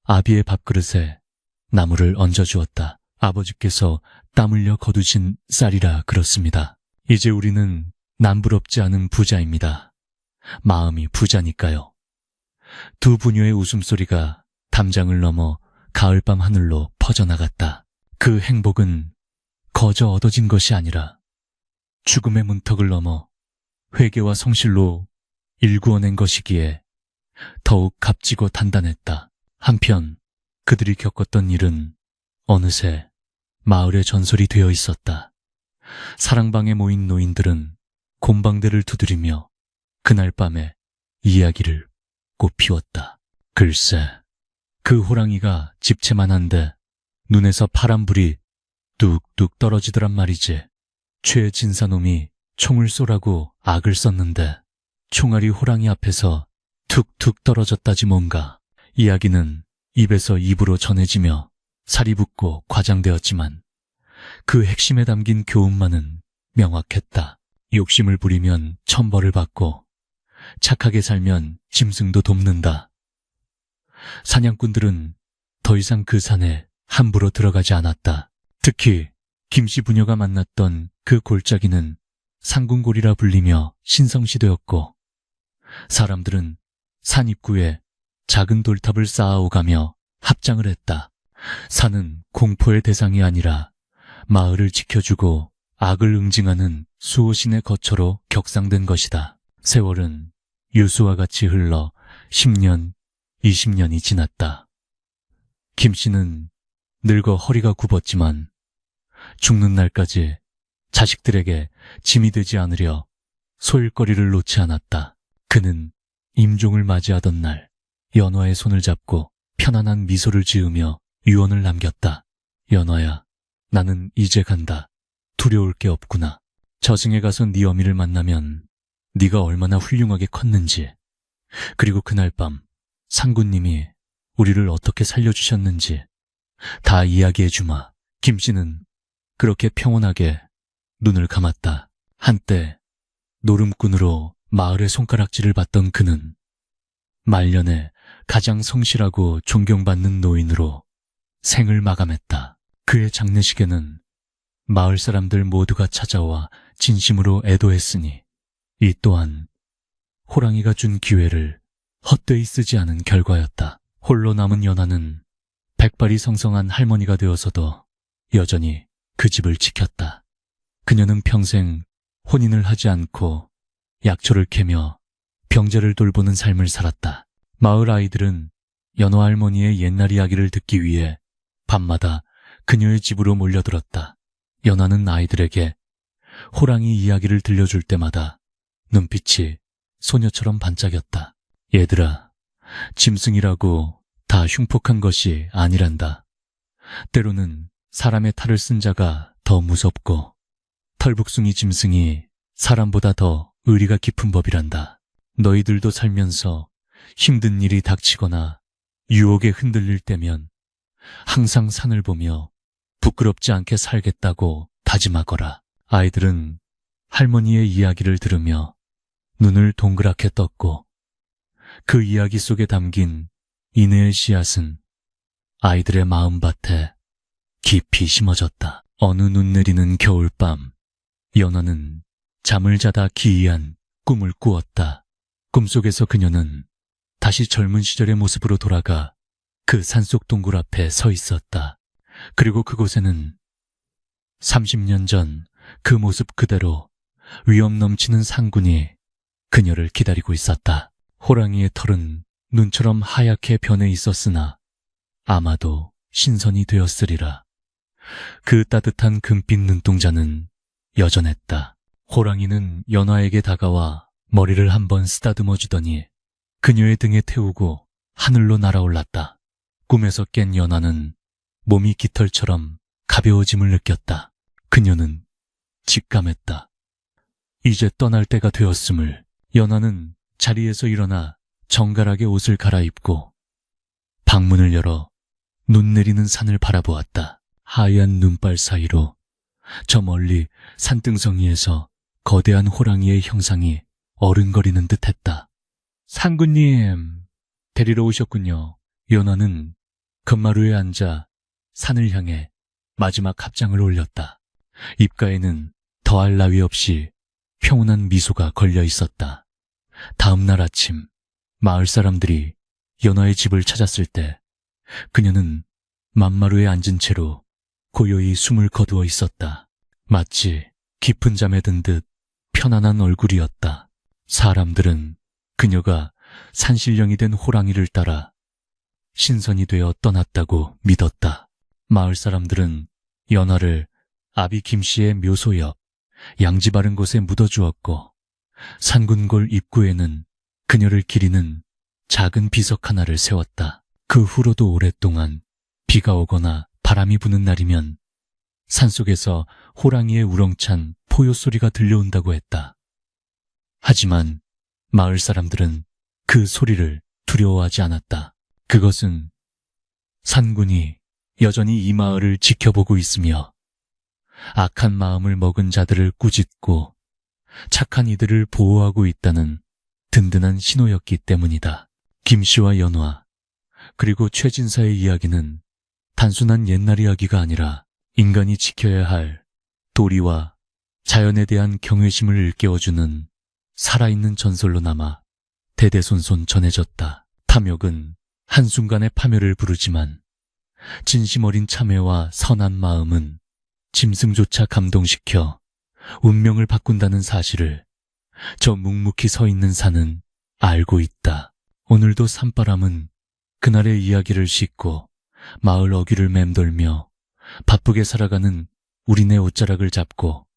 아비의 밥그릇에 나물을 얹어주었다. 아버지께서 땀 흘려 거두신 쌀이라 그렇습니다. 이제 우리는 남부럽지 않은 부자입니다. 마음이 부자니까요. 두 부녀의 웃음소리가 담장을 넘어 가을밤 하늘로 퍼져나갔다. 그 행복은 거저 얻어진 것이 아니라 죽음의 문턱을 넘어 회개와 성실로 일구어낸 것이기에 더욱 값지고 단단했다. 한편 그들이 겪었던 일은 어느새 마을의 전설이 되어 있었다. 사랑방에 모인 노인들은 곰방대를 두드리며 그날 밤에 이야기를 꽃피웠다. 글쎄, 그 호랑이가 집채만한데 눈에서 파란불이 뚝뚝 떨어지더란 말이지. 최진사놈이 총을 쏘라고 악을 썼는데 총알이 호랑이 앞에서 툭툭 떨어졌다지 뭔가. 이야기는 입에서 입으로 전해지며 살이 붙고 과장되었지만 그 핵심에 담긴 교훈만은 명확했다. 욕심을 부리면 천벌을 받고 착하게 살면 짐승도 돕는다. 사냥꾼들은 더 이상 그 산에 함부로 들어가지 않았다. 특히 김씨 부녀가 만났던 그 골짜기는 상궁골이라 불리며 신성시되었고 사람들은 산 입구에 작은 돌탑을 쌓아오가며 합장을 했다. 산은 공포의 대상이 아니라 마을을 지켜주고 악을 응징하는 수호신의 거처로 격상된 것이다. 세월은 유수와 같이 흘러 10년, 20년이 지났다. 김씨는 늙어 허리가 굽었지만 죽는 날까지 자식들에게 짐이 되지 않으려 소일거리를 놓지 않았다. 그는 임종을 맞이하던 날 연화의 손을 잡고 편안한 미소를 지으며 유언을 남겼다. 연화야, 나는 이제 간다. 두려울 게 없구나. 저승에 가서 네 어미를 만나면 네가 얼마나 훌륭하게 컸는지, 그리고 그날 밤 상구님이 우리를 어떻게 살려주셨는지 다 이야기해주마. 김씨는 그렇게 평온하게 눈을 감았다. 한때 노름꾼으로 마을의 손가락질을 받던 그는 말년에 가장 성실하고 존경받는 노인으로 생을 마감했다. 그의 장례식에는 마을 사람들 모두가 찾아와 진심으로 애도했으니 이 또한 호랑이가 준 기회를 헛되이 쓰지 않은 결과였다. 홀로 남은 연화는 백발이 성성한 할머니가 되어서도 여전히 그 집을 지켰다. 그녀는 평생 혼인을 하지 않고 약초를 캐며 병자를 돌보는 삶을 살았다. 마을 아이들은 연화 할머니의 옛날 이야기를 듣기 위해 밤마다 그녀의 집으로 몰려들었다. 연화는 아이들에게 호랑이 이야기를 들려줄 때마다 눈빛이 소녀처럼 반짝였다. 얘들아, 짐승이라고 다 흉폭한 것이 아니란다. 때로는 사람의 탈을 쓴 자가 더 무섭고 털북숭이 짐승이 사람보다 더 의리가 깊은 법이란다. 너희들도 살면서 힘든 일이 닥치거나 유혹에 흔들릴 때면 항상 산을 보며 부끄럽지 않게 살겠다고 다짐하거라. 아이들은 할머니의 이야기를 들으며 눈을 동그랗게 떴고 그 이야기 속에 담긴 인애의 씨앗은 아이들의 마음밭에 깊이 심어졌다. 어느 눈 내리는 겨울밤, 연화는 잠을 자다 기이한 꿈을 꾸었다. 꿈속에서 그녀는 다시 젊은 시절의 모습으로 돌아가 그 산속 동굴 앞에 서 있었다. 그리고 그곳에는 30년 전 그 모습 그대로 위험 넘치는 상군이 그녀를 기다리고 있었다. 호랑이의 털은 눈처럼 하얗게 변해 있었으나 아마도 신선이 되었으리라. 그 따뜻한 금빛 눈동자는 여전했다. 호랑이는 연화에게 다가와 머리를 한번 쓰다듬어 주더니 그녀의 등에 태우고 하늘로 날아올랐다. 꿈에서 깬 연화는 몸이 깃털처럼 가벼워짐을 느꼈다. 그녀는 직감했다. 이제 떠날 때가 되었음을. 연화는 자리에서 일어나 정갈하게 옷을 갈아입고 방문을 열어 눈 내리는 산을 바라보았다. 하얀 눈발 사이로 저 멀리 산등성이에서 거대한 호랑이의 형상이 어른거리는 듯했다. 상군님, 데리러 오셨군요. 연화는 금마루에 앉아 산을 향해 마지막 합장을 올렸다. 입가에는 더할 나위 없이 평온한 미소가 걸려 있었다. 다음 날 아침, 마을 사람들이 연화의 집을 찾았을 때 그녀는 만마루에 앉은 채로 고요히 숨을 거두어 있었다. 마치 깊은 잠에 든 듯 편안한 얼굴이었다. 사람들은 그녀가 산신령이 된 호랑이를 따라 신선이 되어 떠났다고 믿었다. 마을 사람들은 연화를 아비 김씨의 묘소 옆 양지 바른 곳에 묻어주었고 산군골 입구에는 그녀를 기리는 작은 비석 하나를 세웠다. 그 후로도 오랫동안 비가 오거나 바람이 부는 날이면 산속에서 호랑이의 우렁찬 포효 소리가 들려온다고 했다. 하지만 마을 사람들은 그 소리를 두려워하지 않았다. 그것은 산군이 여전히 이 마을을 지켜보고 있으며 악한 마음을 먹은 자들을 꾸짖고 착한 이들을 보호하고 있다는 든든한 신호였기 때문이다. 김씨와 연화 그리고 최진사의 이야기는 단순한 옛날 이야기가 아니라 인간이 지켜야 할 도리와 자연에 대한 경외심을 일깨워주는 살아있는 전설로 남아 대대손손 전해졌다. 탐욕은 한순간의 파멸을 부르지만 진심 어린 참회와 선한 마음은 짐승조차 감동시켜 운명을 바꾼다는 사실을 저 묵묵히 서 있는 산은 알고 있다. 오늘도 산바람은 그날의 이야기를 싣고 마을 어귀를 맴돌며 바쁘게 살아가는 우리네 옷자락을 잡고